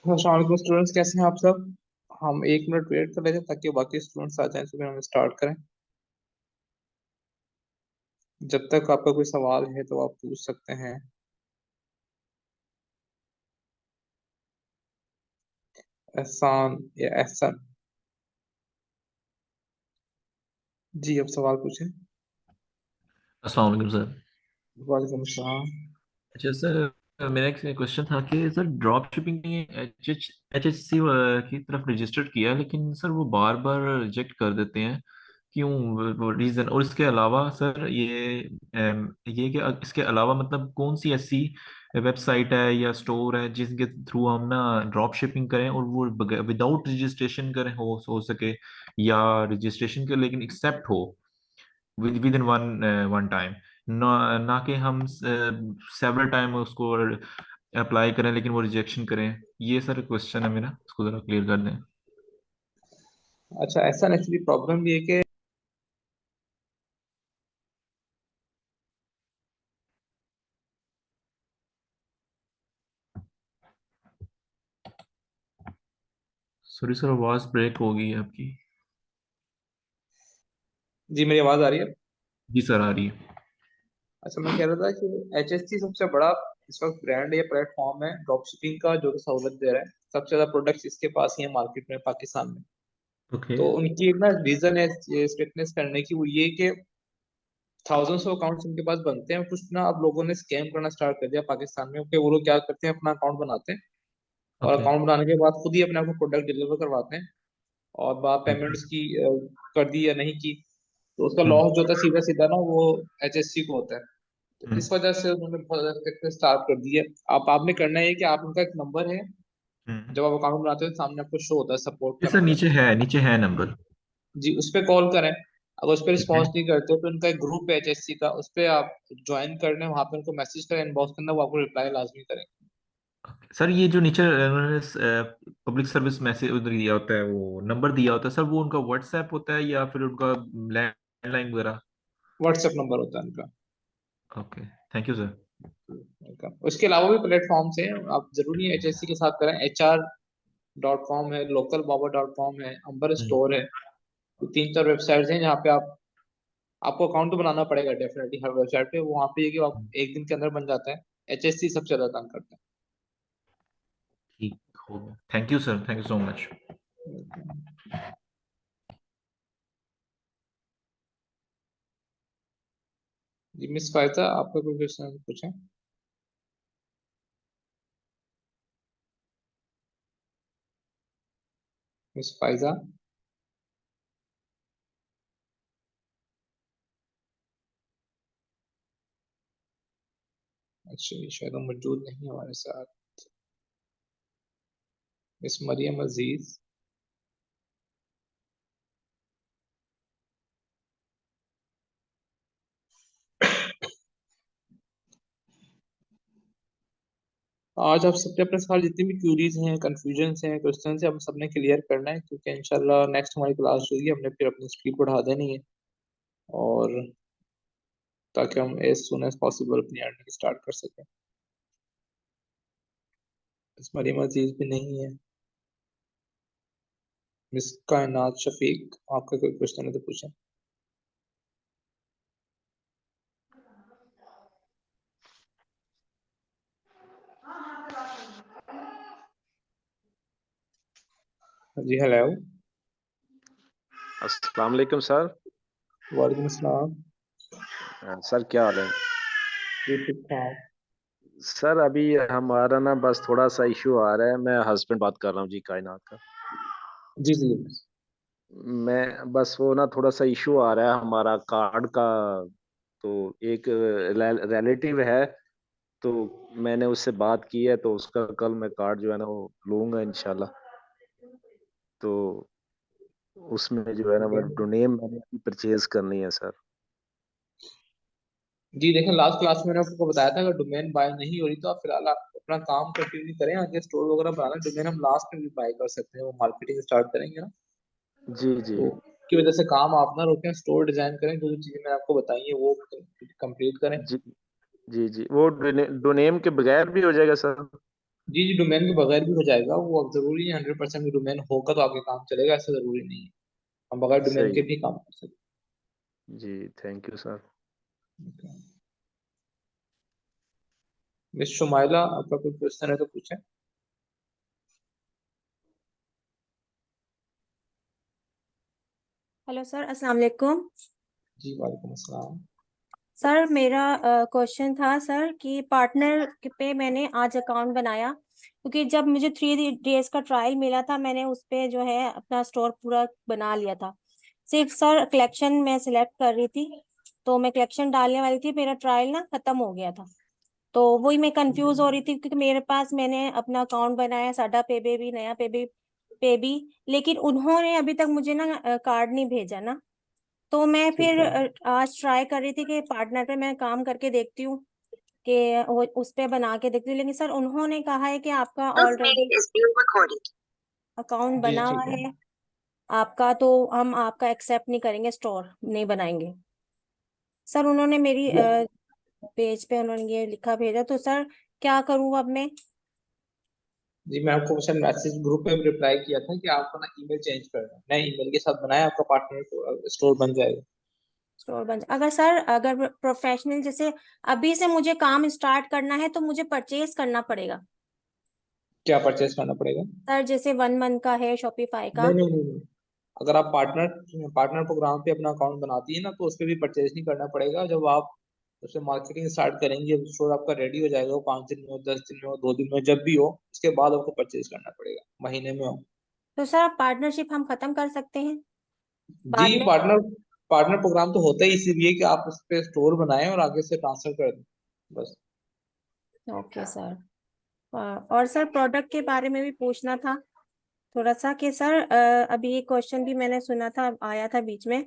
अस्सलाम स्टूडेंट्स, कैसे हैं आप सब। हम 1 मिनट वेट कर लेते हैं ताकि बाकी स्टूडेंट्स आ जाएं तो फिर हम स्टार्ट करें। जब तक आपका कोई सवाल है तो आप पूछ सकते हैं। एहसान या एहसन। जी, अब सवाल पूछें। अस्सलाम वालेकुम सर। वालेकुम सलाम। अच्छा सर, मेरा एक क्वेश्चन था कि सर ड्रॉप शिपिंग ने एच एच सी की तरफ रजिस्टर्ड किया, लेकिन सर वो बार बार रिजेक्ट कर देते हैं। क्यों रीज़न? और इसके अलावा सर ये कि इसके अलावा मतलब कौन सी ऐसी वेबसाइट है या स्टोर है जिसके थ्रू हम ना ड्रॉप शिपिंग करें और वो विदाउट रजिस्ट्रेशन करें हो सके, या रजिस्ट्रेशन के लेकिन एक्सेप्ट हो with in one one time, ना ना कि हम सेवरल टाइम उसको अप्लाई करें लेकिन वो रिजेक्शन करें। ये सर क्वेश्चन है मेरा, उसको जरा क्लियर कर दें। अच्छा, ऐसा एक्चुअली प्रॉब्लम ये है कि सॉरी सर, आवाज ब्रेक हो गई है आपकी। जी, मेरी आवाज़ आ रही है। जी सर, आ रही है। अच्छा, मैं कह रहा था कि HSC सबसे बड़ा इस वक्त ब्रांड या प्लेटफॉर्म है ड्रॉप शिपिंग का, जो कि सहूलत दे रहा है। सबसे ज़्यादा प्रोडक्ट्स इसके पास ही है मार्केट में, पाकिस्तान में। ओके। तो उनकी एक ना रीज़न है ये स्टेटनेस करने की, वो ये कि थाउजेंड्स ऑफ अकाउंट्स उनके पास बनते हैं। कुछ ना अब लोगों ने स्कैम करना स्टार्ट कर दिया पाकिस्तान में, कि वो लोग क्या करते हैं, अपना अकाउंट बनाते हैं और ओके। अकाउंट बनाने के बाद खुद ही अपने आप को प्रोडक्ट डिलीवर करवाते हैं। और बात ओके। पेमेंट्स की कर दी या नहीं की, तो उसका हम्म। लॉस जो होता है सीधा सीधा ना वो HSC को होता है। तो हम्म। इस वजह से उन्होंने बहुत ज्यादा स्टार्ट कर दी है। आप आपने करना है कि आप उनका एक नंबर है, हम्म। जब आप अकाउंट बनाते हो सामने आपको शो होता है सपोर्ट ये का सर नंबर। नीचे है नंबर। जी, उस पर कॉल करें। अगर उस पर ठीक है। रिस्पॉन्स नहीं करते तो उनका एक ग्रुप है HSC का, उस पर आप ज्वाइन कर लें। वहाँ पे उनको मैसेज करें इनबॉक्स करना, वो आपको रिप्लाई लाजमी करेंगे। सर ये जो नीचे उन्होंने पब्लिक सर्विस मैसेज उधर दिया होता है, वो नंबर दिया होता है सर, वो उनका व्हाट्सएप होता है या फिर उनका लैंडलाइन वगैरह? व्हाट्सएप नंबर होता है उनका। ओके। Thank you sir. उनका उसके अलावा भी प्लेटफॉर्म्स हैं, आप जरूरी है HSC के साथ करें। HR.com है, local.baba.com है, अंबर हम्म। स्टोर है। तो 3-4 वेबसाइट्स हैं जहाँ पे आप आपको अकाउंट तो बनाना पड़ेगा डेफिनेटली हर वेबसाइट पे। वो वहाँ पे ये कि आप एक दिन के अंदर बन जाता है। HSC सबसे ज्यादा काम करता ठीक हो गया। Thank you sir, thank you so much. है। जी, मिस फायजा, आपका कोई क्वेश्चन पूछें। मिस फायजा। अच्छा, ये शायद वो मौजूद नहीं है हमारे साथ। मिस मरियम अजीज। आज आप सबने अपने सवाल जितनी भी क्यूरीज हैं, कंफ्यूजन हैं, क्वेश्चन हैं, हम सबने क्लियर करना है, क्योंकि इंशाल्लाह नेक्स्ट हमारी क्लास जो है हमने फिर अपनी स्पीड बढ़ा देनी है। और ताकि हम एज सुन एज पॉसिबल अपनी अर्निंग स्टार्ट कर सकें। मिस मरियम अजीज भी नहीं है। मिस कायनात शफीक, आपका कोई क्वेश्चन है तो पूछें। जी, हेलो। अस्सलाम वालेकुम सर। वालेकुम अस्सलाम। सर क्या हाल है? जी, ठीक ठाक। सर अभी हमारा ना बस थोड़ा सा इशू आ रहा है। मैं हस्बैंड बात कर रहा हूँ जी, कायनात का। जी जी। मैं बस वो ना थोड़ा सा इशू आ रहा है हमारा कार्ड का। तो एक रिलेटिव है, तो मैंने उससे बात की है, तो उसका कल मैं कार्ड जो है ना वो लूंगा इंशाल्लाह। तो उसमें जो है ना ठीक वो है। डोनेम मैंने परचेज करनी है सर। जी देखें, लास्ट क्लास में मैंने आपको बताया था, अगर डोमेन बाय नहीं हो रही तो आप फिलहाल आप अपना काम कंटिन्यू करें। आगे स्टोर वगैरह बनाना, डोमेन हम लास्ट में भी बाय कर सकते हैं, वो मार्केटिंग स्टार्ट करेंगे ना। जी जी। तो की वजह से काम आप ना रोकें, स्टोर डिजाइन करें, जो जो चीजें मैंने आपको बताई है वो कंप्लीट करें। जी जी जी, वो डोनेम के बगैर भी हो जाएगा सर? जी जी, डोमेन के बगैर भी हो जाएगा वो। अब जरूरी है 100% डोमेन होगा तो आगे काम चलेगा, ऐसा जरूरी नहीं है। हम बगैर डोमेन के सही। भी काम कर सकते जी, थैंक यू सर। हैं। मिस शुमाइला, आपका कोई क्वेश्चन है तो पूछें। हेलो सर, अस्सलाम वालेकुम। जी वालेकुम अस्सलाम। सर मेरा क्वेश्चन था सर कि पार्टनर पे मैंने आज अकाउंट बनाया, क्योंकि जब मुझे 3 डेज का ट्रायल मिला था मैंने उस पे जो है अपना स्टोर पूरा बना लिया था। सिर्फ सर कलेक्शन मैं सिलेक्ट कर रही थी, तो मैं कलेक्शन डालने वाली थी, मेरा ट्रायल ना खत्म हो गया था। तो वही मैं कंफ्यूज हो रही थी, क्योंकि मेरे पास मैंने अपना अकाउंट बनाया साडा पे भी नया पे भी, लेकिन उन्होंने अभी तक मुझे ना कार्ड नहीं भेजा ना। तो मैं ठीक फिर है। आज ट्राई कर रही थी कि पार्टनर पे मैं काम करके देखती हूँ कि उस पे बना के देखती हूँ, लेकिन सर उन्होंने कहा है कि आपका ऑलरेडी अकाउंट जी बना हुआ ठीक है। है आपका, तो हम आपका एक्सेप्ट नहीं करेंगे, स्टोर नहीं बनाएंगे। सर उन्होंने मेरी जी पेज पे उन्होंने ये लिखा भेजा, तो सर क्या करूँ अब मैं? जी, मैं आपको सर मैसेज ग्रुप में रिप्लाई किया था कि आपको ना ईमेल चेंज करना है, नए ईमेल के साथ बनाया, आपका पार्टनर को स्टोर बन जाएगा। स्टोर बन अगर सर अगर प्रोफेशनल जैसे अभी से मुझे काम स्टार्ट करना है तो मुझे परचेज करना पड़ेगा क्या परचेस करना पड़ेगा? सर? जैसे 1 मंथ का है शॉपिफाई का। नहीं नहीं नहीं नहीं। अगर आप पार्टनर पार्टनर प्रोग्राम पे अपना अकाउंट बनाती है ना, तो उस पर भी परचेज नहीं करना पड़ेगा। जब आप उससे मार्केटिंग स्टार्ट करेंगे, स्टोर आपका रेडी हो जाएगा, वो 5 दिन में हो, 10 दिन में हो, 2 दिन में, जब भी हो, उसके बाद आपको परचेज करना पड़ेगा, महीने में हो। तो सर पार्टनरशिप हम खत्म कर सकते हैं जी, बाद में? पार्टनर प्रोग्राम तो होता ही इसीलिए कि आप उस पे स्टोर बनाएं और आगे से ट्रांसफर कर दें, बस। Okay sir. और सर प्रोडक्ट के बारे में भी पूछना था थोड़ा सा कि सर अभी एक क्वेश्चन भी मैंने सुना था, आया था बीच में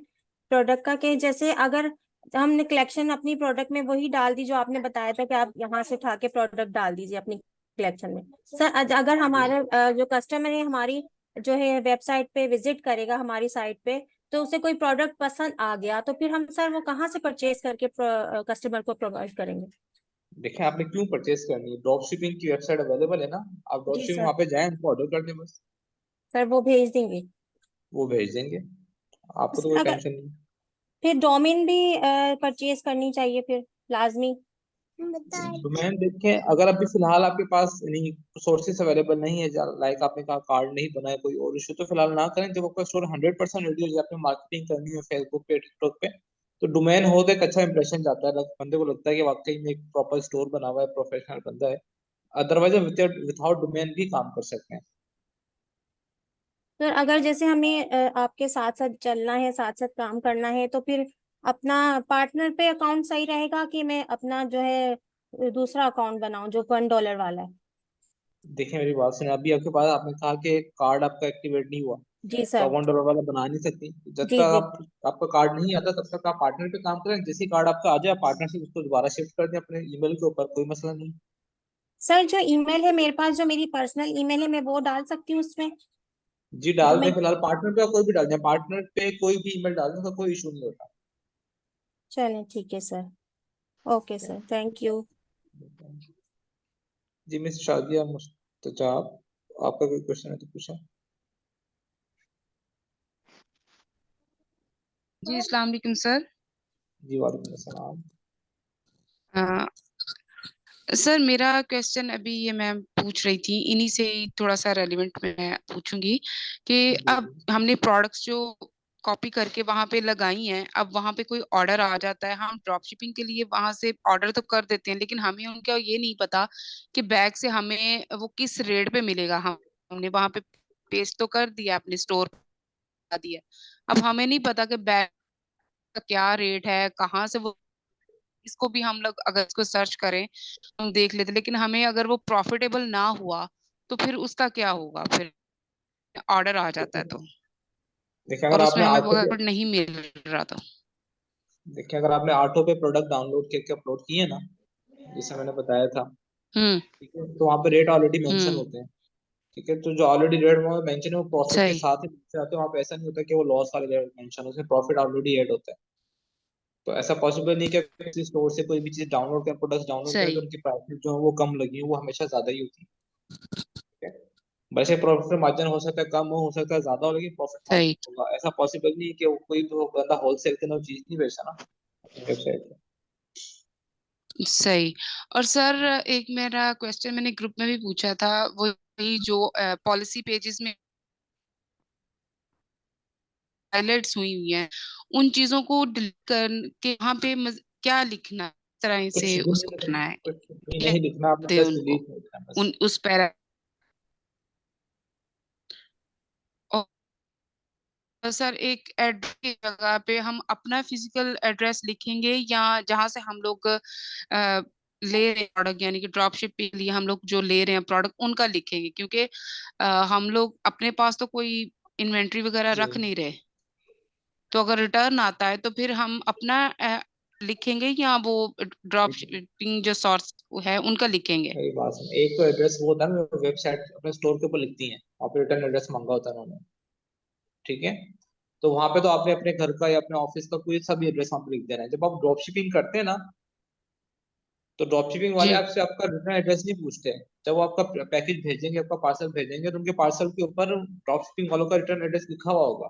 प्रोडक्ट का, कि जैसे अगर हमने कलेक्शन अपनी प्रोडक्ट में वही डाल दी जो आपने बताया था कि आप यहाँ से उठा के प्रोडक्ट डाल दीजिए अपनी कलेक्शन में। सर अगर हमारे जो कस्टमर है हमारी जो है वेबसाइट पे विजिट करेगा हमारी साइट पे, तो उसे कोई प्रोडक्ट पसंद आ गया, तो फिर हम सर वो कहाँ से परचेज करके कस्टमर को प्रोवाइड करेंगे? देखिए, आपने क्यों परचेस करनी है? ड्रॉप शिपिंग की वेबसाइट अवेलेबल है ना, आप ड्रॉप जी शिपिंग सर। वहाँ पे जाएं, उनको ऑर्डर कर दें बस। सर वो भेज देंगे? वो भेज देंगे, आपको तो सर कोई अगर टेंशन नहीं। फिर डोमेन भी परचेज करनी चाहिए फिर लाजमी? डोमेन देखें, अगर अभी फिलहाल आपके पास नहीं सोर्सेस अवेलेबल नहीं है, लाइक आपने कहा कार्ड नहीं बना है, कोई और इशू, तो फिलहाल ना करें। जब आपका स्टोर 100% रेडी हो जाए, आपने मार्केटिंग करनी है फेसबुक पे, टिकटॉक पे, तो डोमेन हो तो एक अच्छा इंप्रेशन जाता है, बंदे को लगता है कि वाकई में एक प्रॉपर स्टोर बना हुआ है, प्रोफेशनल बंदा है। अदरवाइज विदाउट डोमेन भी काम कर सकते हैं। सर अगर जैसे हमें आपके साथ साथ चलना है, साथ साथ काम करना है, तो फिर अपना पार्टनर पे अकाउंट सही रहेगा कि मैं अपना जो है दूसरा अकाउंट बनाऊं जो $1 वाला है? देखिए, मेरी बात सुनिए, अभी आपके पास आपने कहा कि कार्ड आपका एक्टिवेट नहीं हुआ, जी तो आप सर। $1 वाला बना नहीं सकती। जब जी तक जी। आप आपका कार्ड नहीं आता, तब तक आप पार्टनर पे काम करें। जैसे ही कार्ड आपका आ जाए, पार्टनरशिप उसको दोबारा शिफ्ट कर दें अपने ईमेल के ऊपर, कोई मसला नहीं। सर जो ईमेल है मेरे पास, जो मेरी पर्सनल ईमेल है, मैं वो डाल सकती हूँ उसमें जी जो डाल मैं? दें, फिलहाल पार्टनर पे आप कोई भी डाल दें, पार्टनर पे कोई भी ईमेल डाल दें तो कोई इशू नहीं होता। चलें ठीक है sir. Okay sir, thank you. जी मिस शादिया मुस्तजाब, आपका कोई क्वेश्चन है तो पूछें। जी अस्सलाम वालेकुम सर। जी वालेकुम अस्सलाम। अ, सर मेरा क्वेश्चन अभी ये मैम पूछ रही थी, इन्हीं से ही थोड़ा सा रेलिवेंट मैं पूछूंगी कि जी अब हमने प्रोडक्ट्स जो कॉपी करके वहां पे लगाई हैं, अब वहां पे कोई ऑर्डर आ जाता है, हम ड्रॉप शिपिंग के लिए वहां से ऑर्डर तो कर देते हैं, लेकिन हमें उनका ये नहीं पता कि बैग से हमें वो किस रेट पे मिलेगा। हमने वहां पे पेस्ट तो कर दिया, अपने स्टोर दिया, अब हमें नहीं पता कि बैग का क्या रेट है, कहाँ से वो, इसको भी हम लोग अगर इसको सर्च करें हम देख लेते, लेकिन हमें अगर वो प्रॉफिटेबल ना हुआ तो फिर उसका क्या होगा? फिर ऑर्डर आ जाता है तो, देखिए, अगर और उसमें आपने हमें आठों पे प्रोडक्ट नहीं मिल रहा था। देखिए अगर आपने आठों पे प्रोडक्ट डाउनलोड करके अपलोड किए ना, जैसे मैंने बताया था, हम्म। ठीक है, तो वहाँ पे रेट ऑलरेडी मेंशन हम्म। होते हैं। ठीक है, तो जो ऑलरेडी रेट वहाँ मेंशन है वो प्रॉफिट के सही। साथ ही मेंशन आते हैं। वहाँ पे ऐसा नहीं होता कि वो लॉस वाले रेट मेंशन है, उसमें प्रॉफिट ऑलरेडी ऐड होता है। तो ऐसा पॉसिबल नहीं कि आप किसी स्टोर से कोई भी चीज डाउनलोड करें, प्रोडक्ट्स डाउनलोड करें, तो सही। उनकी प्राइस जो है वो कम लगी है, वो हमेशा ज्यादा ही होती है। ठीक है, वैसे प्रॉफिट मार्जिन हो सकता है कम हो सकता है ज्यादा हो, लेकिन प्रॉफिट सही मार्जिन होगा। ऐसा पॉसिबल नहीं है कि वो कोई भी बंदा होलसेल के अंदर चीज नहीं बेचता ना अपनी वेबसाइट पे। सही। और सर एक मेरा क्वेश्चन मैंने ग्रुप में भी पूछा था, वही जो पॉलिसी पेजेस में हाइलाइट्स हुई हुई हैं, उन चीजों को डिलीट करके वहां पे क्या लिखना है, इस तरह कुछ से भी नहीं उसको लिखना, करना है, कुछ भी नहीं लिखना, आपने दे बस उनको डिलीट नहीं लिखना बस। उन उस पैरा। और सर एक एड्रेस की जगह पे हम अपना फिजिकल एड्रेस लिखेंगे, या जहां से हम लोग ले रहे हैं प्रोडक्ट, यानी कि ड्रॉप शिपिंग के लिए हम लोग जो ले रहे हैं प्रोडक्ट उनका लिखेंगे, क्योंकि हम लोग अपने पास तो कोई इन्वेंट्री वगैरह जी रख नहीं रहे, तो अगर रिटर्न आता है तो फिर हम अपना लिखेंगे, या वो ड्रॉप ठीक शिपिंग जो सोर्स है उनका लिखेंगे। है, ये बात है। एक तो एड्रेस वो होता है ना वेबसाइट अपने स्टोर के ऊपर लिखती हैं, वहाँ पे रिटर्न एड्रेस मांगा होता है उन्होंने, ठीक है। तो वहां पे तो आपने अपने घर का या अपने ऑफिस का कोई सा भी एड्रेस वहां पे लिख देना है। जब आप ड्रॉप शिपिंग करते हैं ना, तो ड्रॉप शिपिंग वाले जी आपसे आपका रिटर्न एड्रेस नहीं पूछते हैं। जब वो आपका पैकेज भेजेंगे, आपका पार्सल भेजेंगे, तो उनके पार्सल के ऊपर ड्रॉप शिपिंग वालों का रिटर्न एड्रेस लिखा हुआ होगा।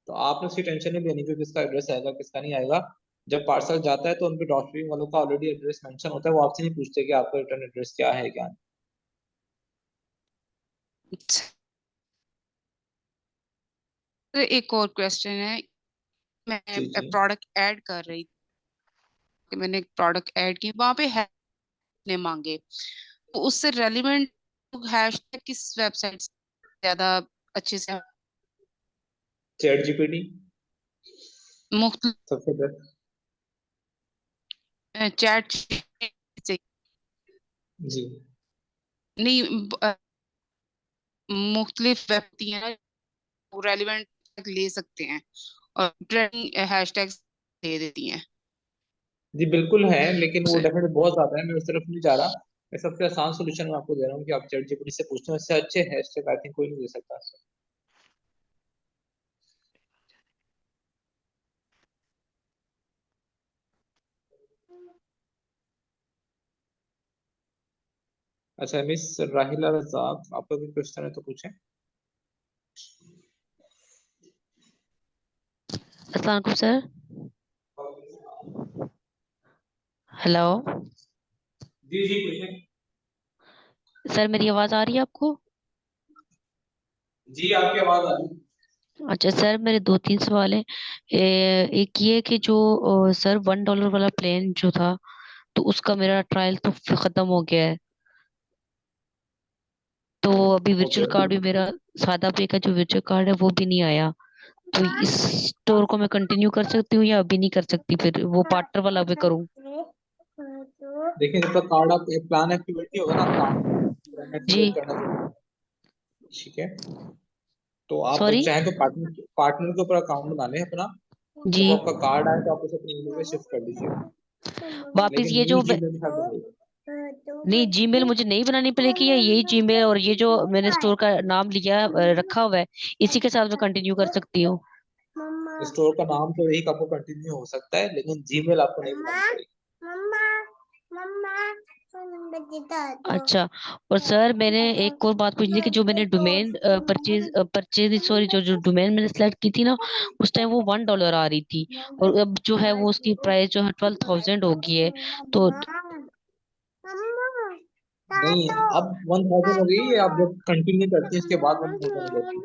तो आपने उसकी टेंशन नहीं लेनी कि किसका एड्रेस आएगा किसका नहीं आएगा। जब पार्सल जाता है तो उनके ड्रॉप शिपिंग वालों का ऑलरेडी एड्रेस मेंशन होता है, वो आपसे नहीं पूछते कि आपका रिटर्न एड्रेस क्या है क्या नहीं। तो एक और क्वेश्चन है, मैं जी जी प्रोडक्ट ऐड कर रही थी, कि मैंने एक प्रोडक्ट ऐड की, वहां पे है ने मांगे, तो उससे रेलिवेंट हैशटैग किस वेबसाइट से ज्यादा अच्छे से चैट जीपीटी मुख्त सबसे बेस्ट। चैट से जी नहीं, मुख्तलिफ व्यक्ति हैं रेलिवेंट ले सकते हैं और ट्रेंडिंग हैशटैग दे देती हैं। जी बिल्कुल है, लेकिन वो से डेफिनेटली बहुत ज्यादा है, मैं उस तरफ नहीं जा रहा। मैं सबसे आसान सोल्यूशन मैं आपको दे रहा हूँ कि आप चैट जीपीटी से पूछते हो, इससे अच्छे हैशटैग आई थिंक कोई नहीं दे सकता। अच्छा मिस राहिला रजाक, आपका कोई क्वेश्चन है तो पूछें। अस्सलाम वालेकुम सर। हेलो जी जी पूछें। सर, मेरी आवाज आ रही है आपको? जी आपकी आवाज आ रही है। अच्छा सर, मेरे दो तीन सवाल हैं। एक ये कि जो सर $1 वाला प्लान जो था, तो उसका मेरा ट्रायल तो खत्म हो गया है। तो अभी ओके, वर्चुअल कार्ड भी मेरा, सादा पे का जो वर्चुअल कार्ड है वो भी नहीं आया। तो इस स्टोर को मैं कंटिन्यू कर सकती हूँ या अभी नहीं कर सकती, फिर वो पार्टनर वाला भी करूँ? देखिए जब तक कार्ड आप प्लान एक्टिविटी होगा ना, अकाउंट जी। एक्टिवेट करना जरूरी है, ठीक है। तो आप सॉरी। चाहें तो पार्टनर पार्टनर के ऊपर अकाउंट बना लें अपना। जी। जब आपका कार्ड आए तो आप उसे अपनी ईमेल में शिफ्ट कर लीजिए, वापिस लेकिन ये न्यू जो जीमेल के साथ बनाइए। नहीं, जीमेल मुझे नहीं बनानी पड़ेगी, या यही जीमेल और ये जो मैंने स्टोर का नाम लिया रखा हुआ है, इसी के साथ मैं कंटिन्यू कर सकती हूँ? स्टोर का नाम तो यही आपको कंटिन्यू हो सकता है, लेकिन जीमेल आपको नहीं बनानी पड़ेगी। अच्छा। और सर, मैंने एक और बात पूछनी थी कि जो मैंने डोमेन परचेज सॉरी, जो डोमेन मैंने सेलेक्ट की थी ना, उस टाइम वो $1 आ रही थी, और अब जो है वो उसकी प्राइस जो है 12,000 हो गई है। तो नहीं, अब 1000 हो गई है, आप जब कंटिन्यू करती हैं इसके बाद 1000 हो जाती है।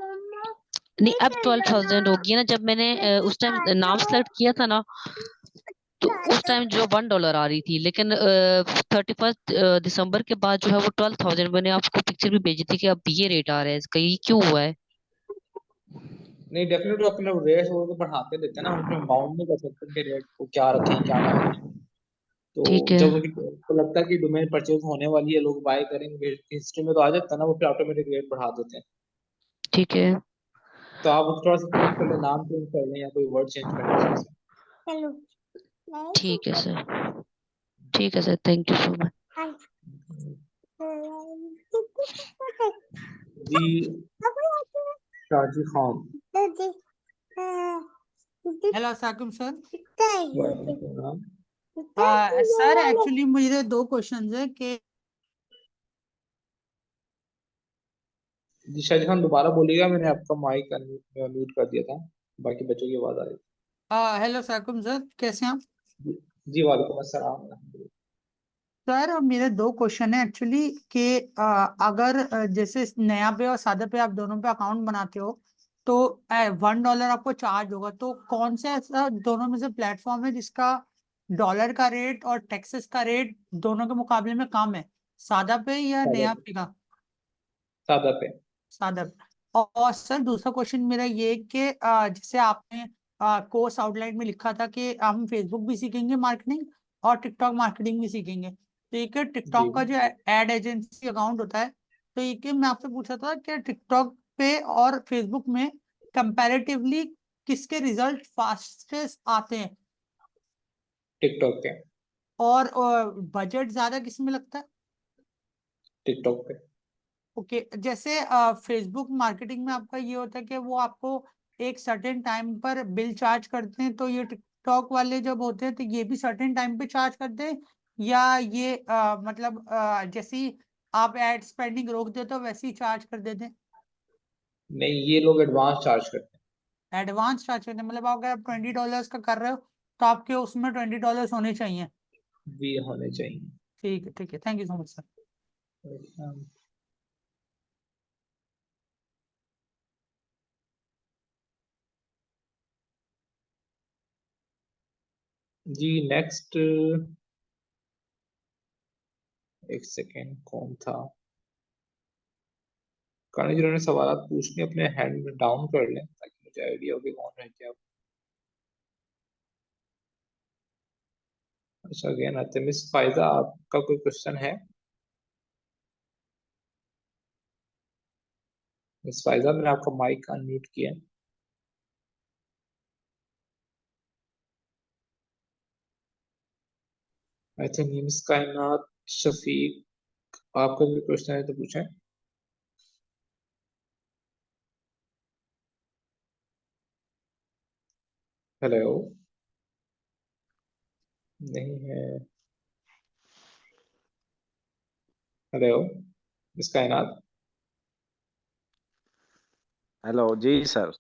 नहीं, अब 12,000 हो गई है ना। जब मैंने उस टाइम नाम सेलेक्ट किया था ना, तो उस टाइम जो $1 आ रही थी, लेकिन 31 दिसंबर के बाद जो है वो 12,000, मैंने आपको पिक्चर भी भेजी थी कि अब ये रेट आ रहा है इसका, ये क्यों हुआ है? नहीं डेफिनेटली अपने रेट वो तो बढ़ाते देते हैं ना, उनको बाउंड नहीं कर सकते उनके रेट को क्या रखें क्या ना रखें। तो ठीक है। जब उनको लगता है कि डोमेन परचेज होने वाली है, लोग बाय करेंगे, हिस्ट्री में तो आ जाता है ना, वो फिर ऑटोमेटिक रेट बढ़ा देते हैं। ठीक है। तो आप थोड़ा सा चेंज कर लें, नाम चेंज कर लें या कोई वर्ड चेंज कर लें उसमें से। ठीक है सर। ठीक है sir, thank you so much. जी शाजी खान। Hello Saqib sir. वालेकुम सलाम। सर एक्चुअली मुझे दो क्वेश्चन है कि जी शाहजहां खान दोबारा बोलिएगा, मैंने आपका माइक म्यूट कर दिया था, बाकी बच्चों की आवाज आ रही हेलो साकुम सर, कैसे हैं आप? थी। जी वालेकुम अस्सलाम। सर मेरे दो क्वेश्चन है एक्चुअली कि अगर जैसे नया पे और सादा पे आप दोनों पे अकाउंट बनाते हो तो $1 आपको चार्ज होगा, तो कौन सा ऐसा दोनों में से प्लेटफॉर्म है जिसका डॉलर का रेट और टैक्सेस का रेट दोनों के मुकाबले में कम है, सादा पे या सादा नया पे। पे का? सादा पे। सादा पे। और सर दूसरा क्वेश्चन मेरा ये कि जैसे आपने कोर्स आउटलाइन में लिखा था कि हम फेसबुक भी सीखेंगे मार्केटिंग और टिकटॉक मार्केटिंग भी सीखेंगे, तो एक जी टिकटॉक का जो एड एजेंसी अकाउंट होता है, तो एक मैं आपसे पूछा था कि टिकटॉक पे और फेसबुक में कंपैरेटिवली किसके रिजल्ट फास्टेस्ट आते हैं, टिकटॉक पे। और बजट ज्यादा किस में लगता है? टिकटॉक पे। ओके, जैसे फेसबुक मार्केटिंग में आपका ये होता है कि वो आपको एक सर्टेन टाइम पर बिल चार्ज करते हैं, तो ये टिकटॉक वाले जब होते हैं तो ये भी सर्टेन टाइम पे चार्ज करते हैं, या ये मतलब जैसे ही आप एड स्पेंडिंग रोक देते हो वैसे ही चार्ज कर देते हैं? नहीं, ये लोग एडवांस चार्ज करते एडवांस चार्ज करते हैं, मतलब अगर आप $20 का कर रहे हो तो आपके उसमें $20 होने चाहिए। हैं, भी होने चाहिए। ठीक है, thank you so much sir. जी नेक्स्ट, एक सेकेंड, कौन था? कारण जिन्होंने सवाल पूछने अपने हैंड डाउन कर लें ताकि मुझे आइडिया हो कि कौन है क्या। अच्छा अगेन आते हैं। मिस फायजा, आपका कोई क्वेश्चन है? मिस फायजा, मैंने आपका माइक अनम्यूट किया। आई थिंक मिस कायनात, शफीक, आपका कोई क्वेश्चन है तो पूछें। हेलो। नहीं है। हेलो मिस कायनात। हेलो जी सर।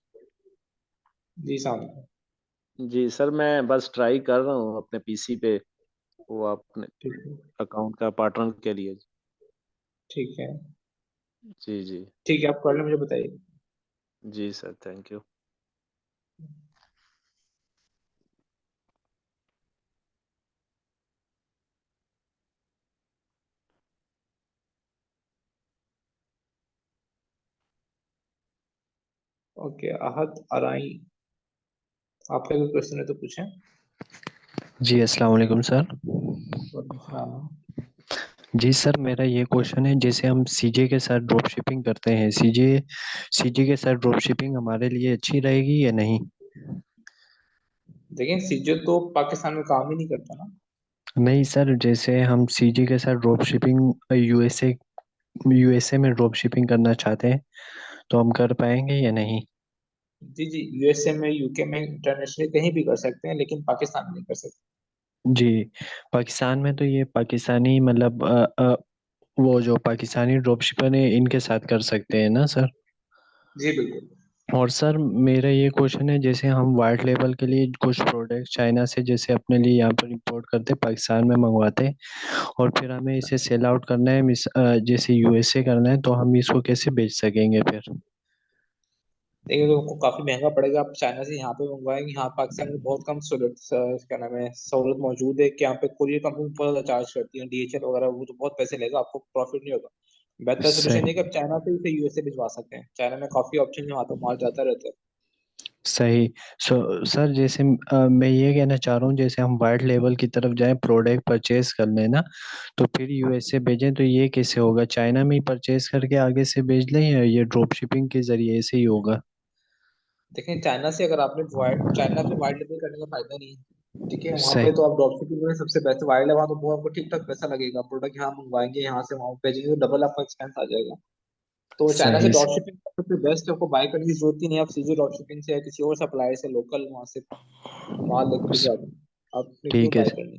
जी सामने। जी सर, मैं बस ट्राई कर रहा हूँ अपने पीसी पे वो अपने ठीक है। अकाउंट का पार्टनर के लिए। ठीक है। जी जी। ठीक है, आप कर लें, मुझे बताइए। जी सर, थैंक यू। ओके, आहत अराई, आपका कोई क्वेश्चन है तो पूछें। जी अस्सलाम वालेकुम सर। वालेकुम सलाम। जी सर, मेरा ये क्वेश्चन है, जैसे हम सीजे के साथ ड्रॉप शिपिंग करते हैं, सीजे सीजे के साथ ड्रॉप शिपिंग हमारे लिए अच्छी रहेगी या नहीं? देखिए सीजो तो पाकिस्तान में काम ही नहीं करता ना। नहीं सर, जैसे हम सीजे के साथ ड्रॉप शिपिंग यूएसए में ड्रॉप शिपिंग करना चाहते हैं तो हम कर पाएंगे या नहीं? जी जी, यूएसए में, यूके में, इंटरनेशनल कहीं भी कर सकते हैं, लेकिन पाकिस्तान में नहीं कर सकते। जी, पाकिस्तान में तो ये पाकिस्तानी मतलब वो जो पाकिस्तानी ड्रॉप शिपर है इनके साथ कर सकते हैं ना सर? जी बिल्कुल। और सर मेरा ये क्वेश्चन है, जैसे हम वाइट लेबल के लिए कुछ प्रोडक्ट चाइना से जैसे अपने लिए यहाँ पर इंपोर्ट करते पाकिस्तान में मंगवाते हैं और फिर हमें इसे सेल आउट करना है जैसे यूएसए करना है, तो हम इसको कैसे बेच सकेंगे फिर? देखिए तो आपको काफी महंगा पड़ेगा, आप चाइना से यहाँ पे मंगवाएंगे, यहाँ पाकिस्तान में बहुत कम सहूलत, क्या नाम है, सहूलत मौजूद है कि यहाँ पे कोरियर कंपनी बहुत ज्यादा चार्ज करती है, डीएचएल वगैरह, वो तो बहुत पैसे लेगा, आपको प्रॉफिट नहीं होगा। बेहतर सोल्यूशन सही है कि आप चाइना से इसे यूएसए भिजवा सकते हैं, चाइना में काफी ऑप्शन है, वहाँ तो माल जाता रहता है। सही। सर जैसे मैं ये कहना चाह रहा हूँ, जैसे हम वाइट लेबल की तरफ जाएं प्रोडक्ट परचेज कर लेना, तो फिर यूएसए भेजें तो ये कैसे होगा? चाइना में ही परचेज करके आगे से भेज लें या ये ड्रॉप शिपिंग के जरिए से ही होगा? देखिए चाइना से अगर आपने चाइना पे वाइड लेवल करने का फायदा नहीं है। ठीक है, वहाँ पे सही। तो आप ड्रॉप शिपिंग में सबसे बेस्ट वाइड है, वहाँ तो बहुत आपको ठीक ठाक पैसा लगेगा, प्रोडक्ट यहाँ मंगवाएंगे, यहाँ से वहाँ भेजेंगे तो डबल आपका एक्सपेंस आ जाएगा। तो चाइना से सही। ड्रॉप शिपिंग सबसे बेस्ट है, आपको बाय करने की जरूरत ही नहीं है, आप सीधे ड्रॉप शिपिंग से या किसी और सप्लायर से लोकल वहाँ से माल लेके भिजवा दें, आपने क्यों ठीक है। बाय करनी।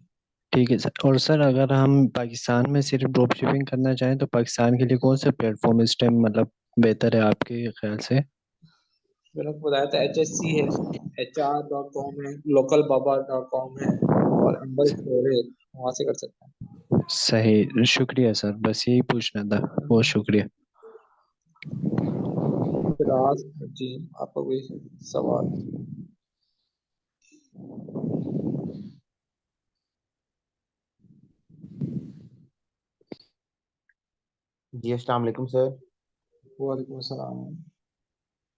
ठीक है सर। और सर अगर हम पाकिस्तान में सिर्फ ड्रॉप शिपिंग करना चाहें तो पाकिस्तान के लिए कौन सा प्लेटफॉर्म इस टाइम मतलब बेहतर है आपके ख्याल से? मैंने आपको बताया था HSC है, HR.com है, localbaba.com है, और अंडर स्टोर है, वहां से कर सकते हैं। सही, शुक्रिया सर, बस यही पूछना था। बहुत शुक्रिया। फिर आज जी, आपका कोई सवाल? जी अस्सलाम वालेकुम सर। वालेकुम सलाम।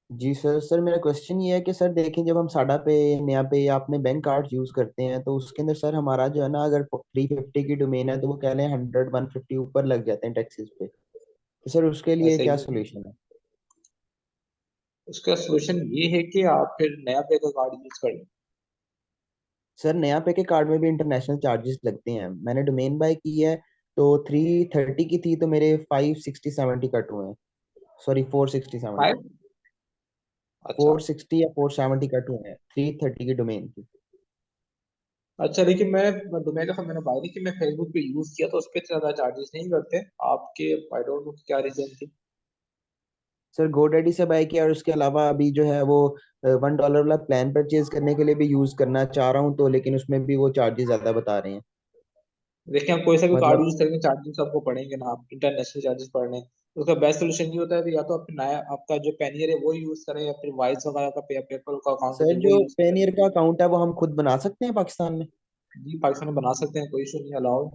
जी सर मेरा क्वेश्चन ये है कि सर देखें, जब हम साडा पे, नया पे या अपने बैंक कार्ड यूज करते हैं तो उसके अंदर सर हमारा जो है ना, अगर 350 की डोमेन है तो वो कह लें 100 150 ऊपर लग जाते हैं टैक्सेस पे। तो सर उसके लिए ऐसा क्या ही, सोल्यूशन है? उसका सोल्यूशन ये है कि आप फिर नया पे का कार्ड यूज कर लें। सर नया पे के कार्ड में भी इंटरनेशनल चार्जेस लगते हैं। मैंने डोमेन बाय की है तो 330 की थी, तो मेरे 560 70 कट हुए हैं। सॉरी 460 70। 5, अच्छा। 460 या 470 कट हुए हैं 330 की डोमेन की। अच्छा, लेकिन मैं डोमेन का मैंने बाय नहीं कि मैं फेसबुक पे यूज किया तो उस पर ज्यादा चार्जेस नहीं करते आपके। आई डोंट नो क्या रीजन थी। सर गोडैडी से बाय किया, और उसके अलावा अभी जो है वो $1 वाला प्लान परचेज करने के लिए भी यूज करना चाह रहा हूँ, तो लेकिन उसमें भी वो चार्जेस ज्यादा बता रहे हैं। देखिए, हम कोई सा भी कार्ड मतलब यूज करेंगे चार्जेस आपको पड़ेंगे ना, आप इंटरनेशनल चार्जेस पड़ रहे हैं। तो उसका बेस्ट सोल्यूशन ये होता है कि या तो आप नया आपका जो पेनियर है वो यूज करें, या फिर वाइस वगैरह का पेपल का अकाउंट होता सर है वो जो यूज करें। पेनियर का अकाउंट है वो हम खुद बना सकते हैं पाकिस्तान में? जी, पाकिस्तान में बना सकते हैं, कोई इशू नहीं, अलाउ।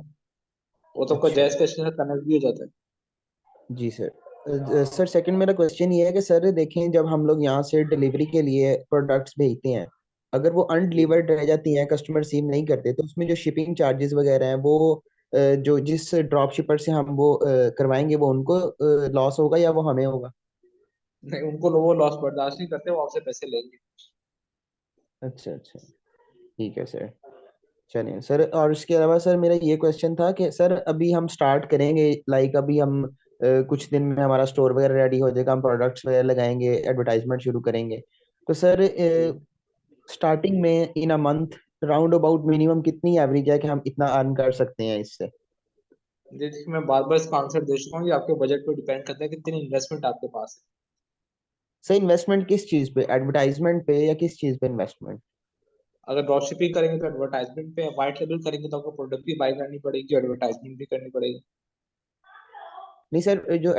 वो तो आपका अच्छा जैस क्वेश्चन से कनेक्ट भी हो जाता है। जी सर। सर सेकंड मेरा क्वेश्चन ये है कि सर देखें, जब हम लोग यहाँ से डिलीवरी के लिए प्रोडक्ट्स भेजते हैं, अगर वो जी, अनडिलीवर्ड रह जाती हैं, कस्टमर रिसीव नहीं करते, तो उसमें जो शिपिंग चार्जेस वगैरह हैं वो जो जिस ड्रॉप शिपर से हम वो करवाएंगे वो उनको लॉस होगा या वो हमें होगा? नहीं, उनको वो लॉस बर्दाश्त नहीं करते, वो आपसे पैसे लेंगे। अच्छा अच्छा, ठीक है सर। चलिए सर, और इसके अलावा सर मेरा ये क्वेश्चन था कि सर अभी हम स्टार्ट करेंगे, लाइक अभी हम कुछ दिन में हमारा स्टोर वगैरह रेडी हो जाएगा, हम प्रोडक्ट्स वगैरह लगाएंगे, एडवर्टाइजमेंट शुरू करेंगे। तो सर जी, स्टार्टिंग में in a month round about minimum कितनी एवरेज है कि हम इतना अर्न कर सकते हैं इससे? देखिए, मैं बार बार इसका आंसर दे चुका हूँ, ये आपके बजट पे डिपेंड करता है कितनी इन्वेस्टमेंट आपके पास सर इन्वेस्टमेंट किस चीज पे, एडवर्टाइजमेंट पे या किस चीज पे इन्वेस्टमेंट? है। अगर ड्रॉप शिपिंग करेंगे तो एडवर्टाइजमेंट पे, व्हाइट लेबल करेंगे तो आपको प्रोडक्ट भी बाय करनी पड़ेगी, एडवर्टाइजमेंट भी करनी पड़ेगी। नहीं सर, जो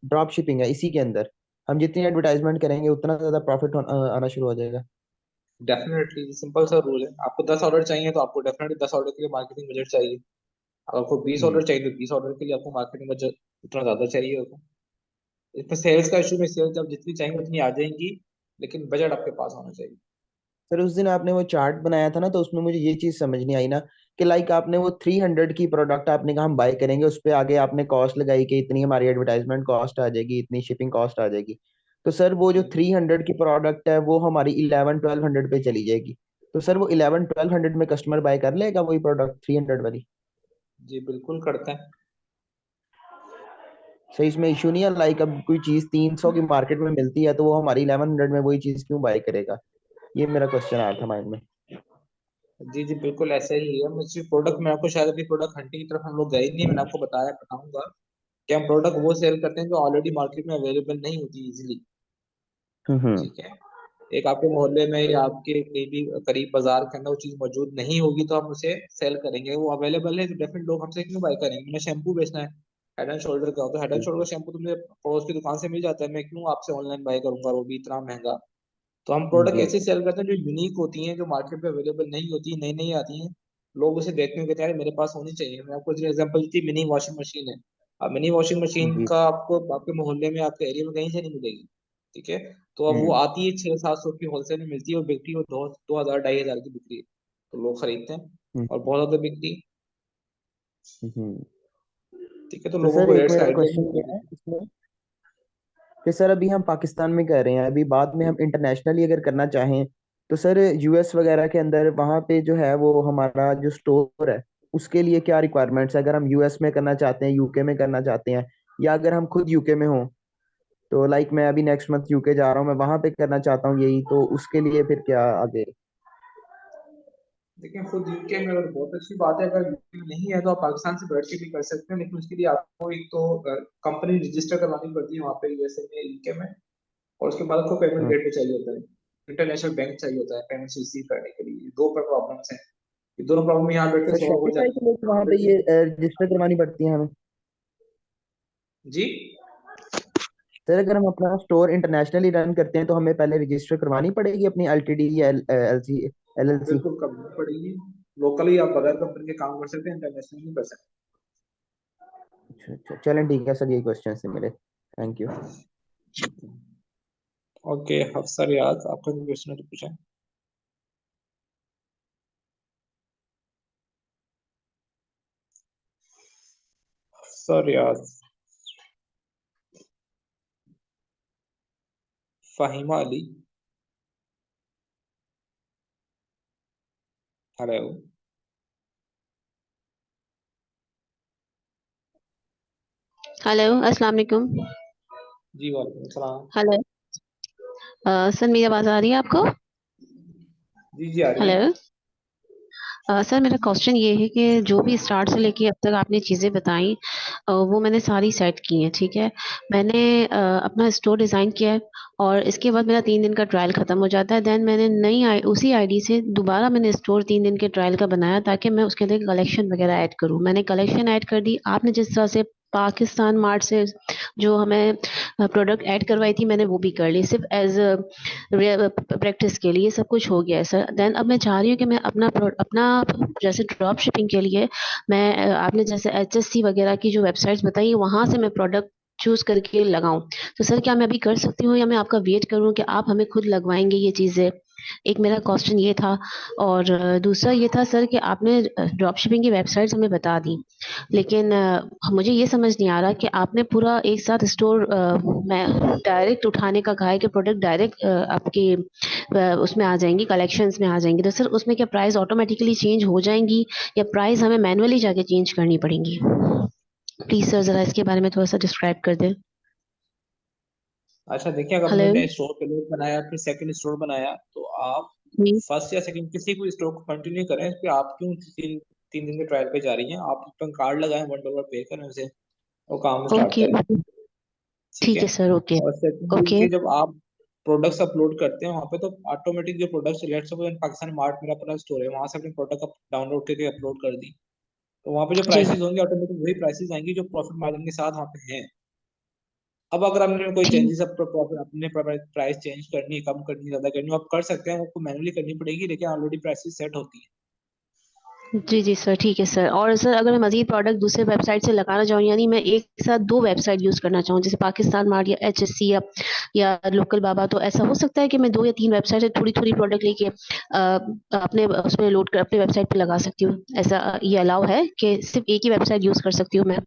ड्रॉप शिपिंग है इसी के अंदर हम जितनी एडवर्टाइजमेंट करेंगे उतना ज्यादा प्रॉफिट आना शुरू हो जाएगा। डेफिनेटली, सिंपल सा रूल है। आपको 10 ऑर्डर चाहिए तो आपको डेफिनेटली 10 ऑर्डर के लिए मार्केटिंग बजट चाहिए। अगर आपको 20 ऑर्डर हम्म। चाहिए तो 20 ऑर्डर के लिए आपको मार्केटिंग बजट उतना ज्यादा चाहिए होगा। इसमें सेल्स का इशू में सेल्स आप जितनी चाहेंगे उतनी आ जाएंगी, लेकिन बजट आपके पास होना चाहिए। सर उस दिन आपने वो चार्ट बनाया था ना, तो उसमें मुझे ये चीज समझ नहीं आई ना, कि लाइक आपने वो 300 की प्रोडक्ट आपने कहा हम बाय करेंगे, उस पे आगे आपने कॉस्ट लगाई कि इतनी हमारी एडवर्टाइजमेंट कॉस्ट आ जाएगी, इतनी शिपिंग कॉस्ट आ जाएगी। तो सर वो जो जी, 300 की प्रोडक्ट है वो हमारी 11 1200 पे चली जाएगी। तो सर वो 11 1200 में कस्टमर बाय कर लेगा वही प्रोडक्ट 300 वाली? जी बिल्कुल करते हैं। सर इसमें इशू नहीं है, लाइक अब कोई चीज 300 की मार्केट में मिलती है तो वो हमारी 1100 में वही चीज क्यों बाय करेगा? ये मेरा क्वेश्चन आया था माइंड में। जी जी बिल्कुल ऐसा ही है। मुझे प्रोडक्ट, मैं आपको शायद अभी प्रोडक्ट हंटिंग की तरफ हम लोग गए नहीं, मैंने आपको बताया, बताऊंगा कि हम प्रोडक्ट वो सेल करते हैं जो ऑलरेडी मार्केट में अवेलेबल नहीं होती इजीली। हम्म। ठीक है, एक आपके मोहल्ले में या आपके कहीं भी करीब बाजार के अंदर वो चीज मौजूद नहीं होगी तो हम उसे सेल करेंगे। वो अवेलेबल है तो डेफिनेट लोग हमसे क्यों बाय करेंगे। मैं शैम्पू बेचना है, हेड एंड शोल्डर का, तो हेड एंड शोल्डर का शैम्पू तो मुझे पड़ोस की दुकान से मिल जाता है, मैं क्यों आपसे ऑनलाइन बाय करूंगा, वो भी इतना महंगा। तो हम प्रोडक्ट जी। ऐसे सेल करते हैं जो यूनिक होती हैं, जो मार्केट में अवेलेबल नहीं होती, नई नई आती हैं। लोग उसे देखते हैं, कहते हैं यार मेरे पास होनी चाहिए। मैं आपको एग्जांपल दी, मिनी वॉशिंग मशीन है। अब मिनी वॉशिंग मशीन जी। का आपको आपके मोहल्ले में, आपके एरिया में कहीं से नहीं मिलेगी। ठीक है, तो अब वो हम्म। आती है 600 700 की होलसेल में मिलती है, और बिकती है वो 2000 2500 की बिक्री है। तो लोग खरीदते हैं हम्म। और बहुत ज्यादा बिकती है। हम्म। ठीक है, तो तो लोगों सर को एक रेट्स का मेरा आइडिया नहीं क्वेश्चन ये होता। है इसमें कि सर अभी हम पाकिस्तान में कर रहे हैं, अभी बाद में हम इंटरनेशनली अगर करना चाहें तो सर यूएस वगैरह के अंदर वहाँ पे जो है वो हमारा जो स्टोर है उसके लिए क्या रिक्वायरमेंट्स है, अगर हम यूएस में करना चाहते हैं, यूके में करना चाहते हैं, या अगर हम खुद यूके में हो, तो लाइक मैं अभी नेक्स्ट मंथ यूके जा रहा हूँ, मैं वहाँ पे करना चाहता हूँ यही, तो उसके लिए फिर क्या आगे? देखिए खुद यूके में अगर बहुत अच्छी बात है, अगर यूके में नहीं है तो आप पाकिस्तान से बैठ के भी कर सकते हैं, लेकिन उसके लिए आपको एक तो कंपनी रजिस्टर करवानी पड़ती है वहाँ पे यूएसए में, यूके में। और उसके बाद आपको पेमेंट गेटवे चाहिए होता है, इंटरनेशनल बैंक चाहिए होता है पेमेंट्स रिसीव करने के लिए। दो प्रॉब्लम्स हैं, ये दोनों प्रॉब्लम यहाँ बैठ के सर सॉल्व हो शॉपिफाई जाती के लिए तो वहाँ पे ये रजिस्टर करवानी पड़ती है हमें। है जी। सर अगर हम अपना स्टोर इंटरनेशनली रन करते हैं तो हमें पहले रजिस्टर करवानी पड़ेगी अपनी एलटीडी या एलएलसी। बिल्कुल करनी पड़ेगी। लोकली आप बगैर कंपनी के काम कर सकते हैं, इंटरनेशनल नहीं कर सकते। अच्छा चलें ठीक है सर, यही क्वेश्चन है मेरे। Thank you. ओके हफ्सा रियाज, आपका क्वेश्चन है तो पूछें। हफ्सा रियाज, फाहिमा अली, हेलो। हेलो अस्सलाम वालेकुम। जी वालेकुम सलाम। हेलो सर, मेरी आवाज़ आ रही है आपको? जी जी आ रही है। हेलो सर, मेरा क्वेश्चन ये है कि जो भी स्टार्ट से लेके अब तक आपने चीज़ें बताई वो मैंने सारी सेट की हैं, ठीक है। मैंने अपना स्टोर डिज़ाइन किया है और इसके बाद मेरा 3 दिन का ट्रायल ख़त्म हो जाता है। देन मैंने उसी आईडी से दोबारा मैंने स्टोर 3 दिन के ट्रायल का बनाया ताकि मैं उसके अंदर कलेक्शन वगैरह ऐड करूँ। मैंने कलेक्शन ऐड कर दी। आपने जिस तरह से पाकिस्तान मार्ट से जो हमें प्रोडक्ट ऐड करवाई थी मैंने वो भी कर ली, सिर्फ एज प्रैक्टिस के लिए। सब कुछ हो गया है सर। देन अब मैं चाह रही हूँ कि मैं अपना जैसे ड्रॉप शिपिंग के लिए मैं आपने जैसे HSC वगैरह की जो वेबसाइट्स बताई वहां से मैं प्रोडक्ट चूज करके लगाऊं। तो सर क्या मैं अभी कर सकती हूँ या मैं आपका वेट करूँ कि आप हमें खुद लगवाएंगे ये चीजें? एक मेरा क्वेश्चन ये था। और दूसरा ये था सर कि आपने ड्रॉप शिपिंग की वेबसाइट्स हमें बता दी, लेकिन मुझे ये समझ नहीं आ रहा कि आपने पूरा एक साथ स्टोर में डायरेक्ट उठाने का कहा है कि प्रोडक्ट डायरेक्ट आपके उसमें आ जाएंगी, कलेक्शंस में आ जाएंगी। तो सर उसमें क्या प्राइस ऑटोमेटिकली चेंज हो जाएंगी या प्राइस हमें मैनुअली जाके चेंज करनी पड़ेंगी? प्लीज सर जरा इसके बारे में थोड़ा सा डिस्क्राइब कर दें। अच्छा देखिए, अगर हेलो आपने स्टोर पहले बनाया फिर सेकंड स्टोर बनाया तो आप जी। फर्स्ट या सेकंड किसी भी स्टोर को कंटिन्यू करें। इस पे आप क्यों 3 दिन के ट्रायल पे जा रही हैं? आप अपना कार्ड लगाएं, $1 पे करें उसे और काम स्टार्ट ओके करें। ठीक ठीक है। है सर। ओके और सेकंडली ओके कि जब आप प्रोडक्ट्स अपलोड करते हैं वहाँ पे तो ऑटोमेटिक जो products, let's suppose Pakistan mart मेरा अपना स्टोर है, वहां से अपने प्रोडक्ट डाउनलोड करके अपलोड कर दी तो वहाँ पे जो जी प्राइसेस होंगे ऑटोमेटिक वही प्राइसेस आएंगी जो प्रॉफिट मार्जिन के साथ वहाँ पे हैं। अब अगर हमने कोई ठीक। चेंजेस अपने प्राइस चेंज करनी है, कम करनी है, ज्यादा करनी है, आप कर सकते हैं, आपको मैनुअली करनी पड़ेगी, लेकिन ऑलरेडी प्राइसेस सेट होती है। जी जी सर, ठीक है सर। और सर अगर मैं मजीद प्रोडक्ट दूसरे वेबसाइट से लगाना चाहूँ, यानी मैं एक साथ 2 वेबसाइट यूज करना चाहूँ जैसे पाकिस्तान मार्ट या HSC या लोकल बाबा, तो ऐसा हो सकता है कि मैं 2 या 3 वेबसाइट से थोड़ी थोड़ी प्रोडक्ट लेके अपने उसमें लोड कर अपने वेबसाइट पे लगा सकती हूँ? ऐसा ये अलाउ है कि सिर्फ एक ही वेबसाइट यूज कर सकती हूँ मैं?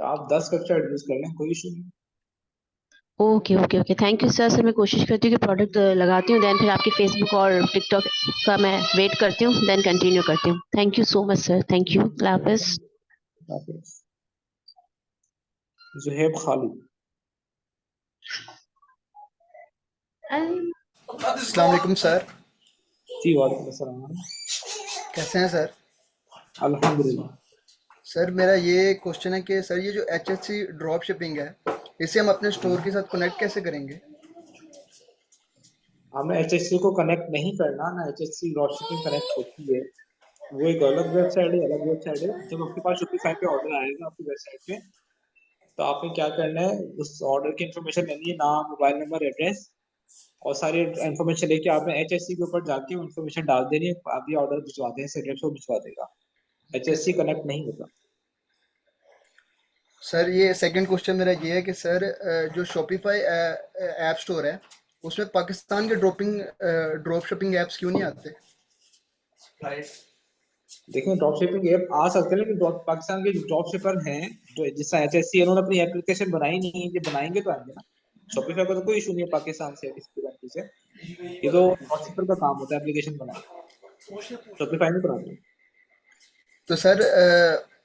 आप 10 वेबसाइट यूज कर लें, कोई इशू नहीं। Okay okay okay, thank you sir. Sir मैं कोशिश करती हूँ कि प्रोडक्ट लगाती हूँ, देन फिर आपके फेसबुक और टिकटॉक का मैं वेट करती हूँ, देन कंटिन्यू करती हूँ। Thank you so much sir, thank you, अल्लाह हाफिज। जुहेब खालिद। अस्सलाम वालेकुम सर। जी वालेकुम अस्सलाम। कैसे हैं सर? अल्हम्दुलिल्लाह। सर मेरा ये क्वेश्चन है कि सर ये जो HSC ड्रॉप शिपिंग है इसे हम अपने स्टोर के साथ कनेक्ट कैसे करेंगे? हमें HSC को कनेक्ट नहीं करना ना, HSC ड्रॉपशिपिंग कनेक्ट होती है। वो एक अलग वेबसाइट है, अलग वेबसाइट है। जब आपके पास शॉपिफाई पे ऑर्डर आएगा आपकी वेबसाइट पे तो आपने क्या करना है, उस ऑर्डर की इन्फॉर्मेशन लेनी है, नाम, मोबाइल नंबर, एड्रेस और सारी इन्फॉर्मेशन लेके आपने HSC के ऊपर जाके इन्फॉर्मेशन डाल देनी है। आप ये ऑर्डर भिजवा दें, एड्रेस को भिजवा देगा। HSC कनेक्ट नहीं होता। सर ये सेकंड क्वेश्चन मेरा ये है कि सर जो शॉपिफाई ऐप स्टोर है उसमें पाकिस्तान के ड्रॉप शिपिंग ऐप्स क्यों नहीं आते? देखिए ड्रॉप शिपिंग ऐप आ सकते हैं, लेकिन पाकिस्तान के ड्रॉप शिपर हैं जो जिस तरह HSC उन्होंने अपनी एप्लीकेशन बनाई नहीं है, ये बनाएंगे तो आएंगे ना। शॉपिफाई का तो कोई इशू नहीं है पाकिस्तान से किसी कंट्री से, ये तो ड्रॉप शिपर का काम होता है एप्लीकेशन बनाना, शॉपिफाई नहीं बनाते। तो सर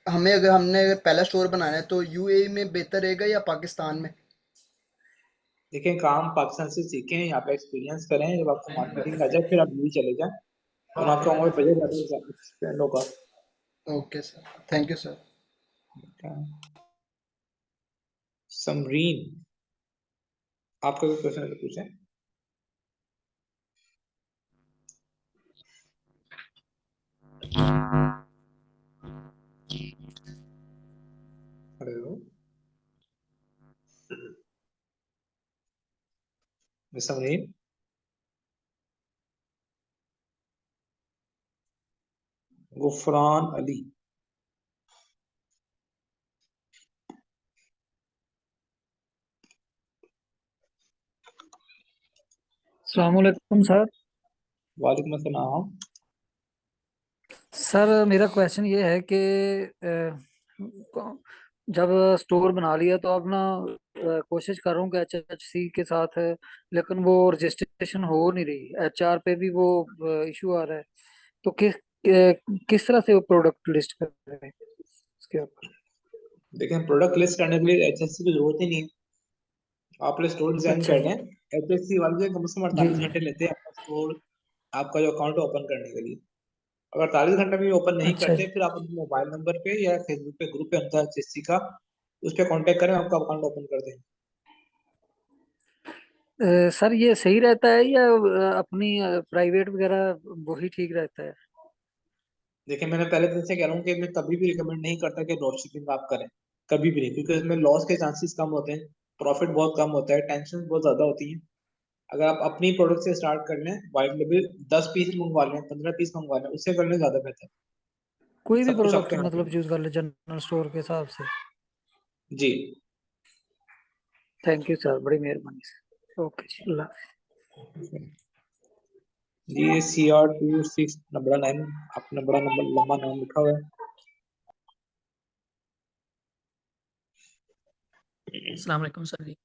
हमें अगर हमने पहला स्टोर बनाना है तो UAE में बेहतर रहेगा या पाकिस्तान में? देखिए काम पाकिस्तान से सीखें, यहाँ पे एक्सपीरियंस करें, जब आपको मार्केटिंग आ जाए फिर आप यूएई चले जाएं। और आपके होंगे बजट ज़्यादा स्टूडेंटों का। Okay sir, thank you sir. Samreen, आपका कोई क्वेश्चन है तो पूछें। हेलो मिस समरीन, गुफरान अली, अस्सलामुअलैकुम सर। वालेकुम अस्सलाम। सर मेरा क्वेश्चन ये है कि जब स्टोर बना लिया तो अब ना कोशिश कर रहा हूँ कि HHC के साथ है, लेकिन वो रजिस्ट्रेशन हो नहीं रही, HR पे भी वो इशू आ रहा है। तो किस तरह से वो प्रोडक्ट लिस्ट कर रहे हैं इसके ऊपर? देखिए, प्रोडक्ट लिस्ट करने के लिए HSC की जरूरत ही नहीं है। आप लोग स्टोर डिजाइन अच्छा कर लें, HSC वाले कम से कम जी 48 जी। घंटे लेते हैं आपका स्टोर, आपका जो अकाउंट ओपन करने के लिए। अगर 48 घंटे में ओपन नहीं अच्छा करते, फिर आप अपने मोबाइल नंबर पे या फेसबुक पे ग्रुप पे होता है HSC का, उस पर कांटेक्ट करें, आपका अकाउंट ओपन कर दें। सर ये सही रहता है या अपनी प्राइवेट वगैरह वही ठीक रहता है? देखिए, मैंने पहले दिन से कह रहा हूँ कि मैं कभी भी रिकमेंड नहीं करता कि ड्रॉप शिपिंग आप करें, कभी भी नहीं, क्योंकि इसमें लॉस के चांसेस कम होते हैं, प्रॉफिट बहुत कम होता है, टेंशन बहुत ज्यादा होती है। अगर आप अपनी प्रोडक्ट से स्टार्ट कर लें, वाइट लेवल 10 पीस मंगवा लें, 15 पीस मंगवा लें, उससे करने ज्यादा बेहतर है। कोई भी सब कुछ प्रोडक्ट आपके हाथ में मतलब है। यूज कर ले जनरल स्टोर के हिसाब से? जी। थैंक यू सर, बड़ी मेहरबानी सर। ओके जी, अल्लाह। जी, CR26 बड़ा नाम, आपने बड़ा नंबर लंबा नाम लिखा हुआ है। अस्सलाम वालेकुम सर जी।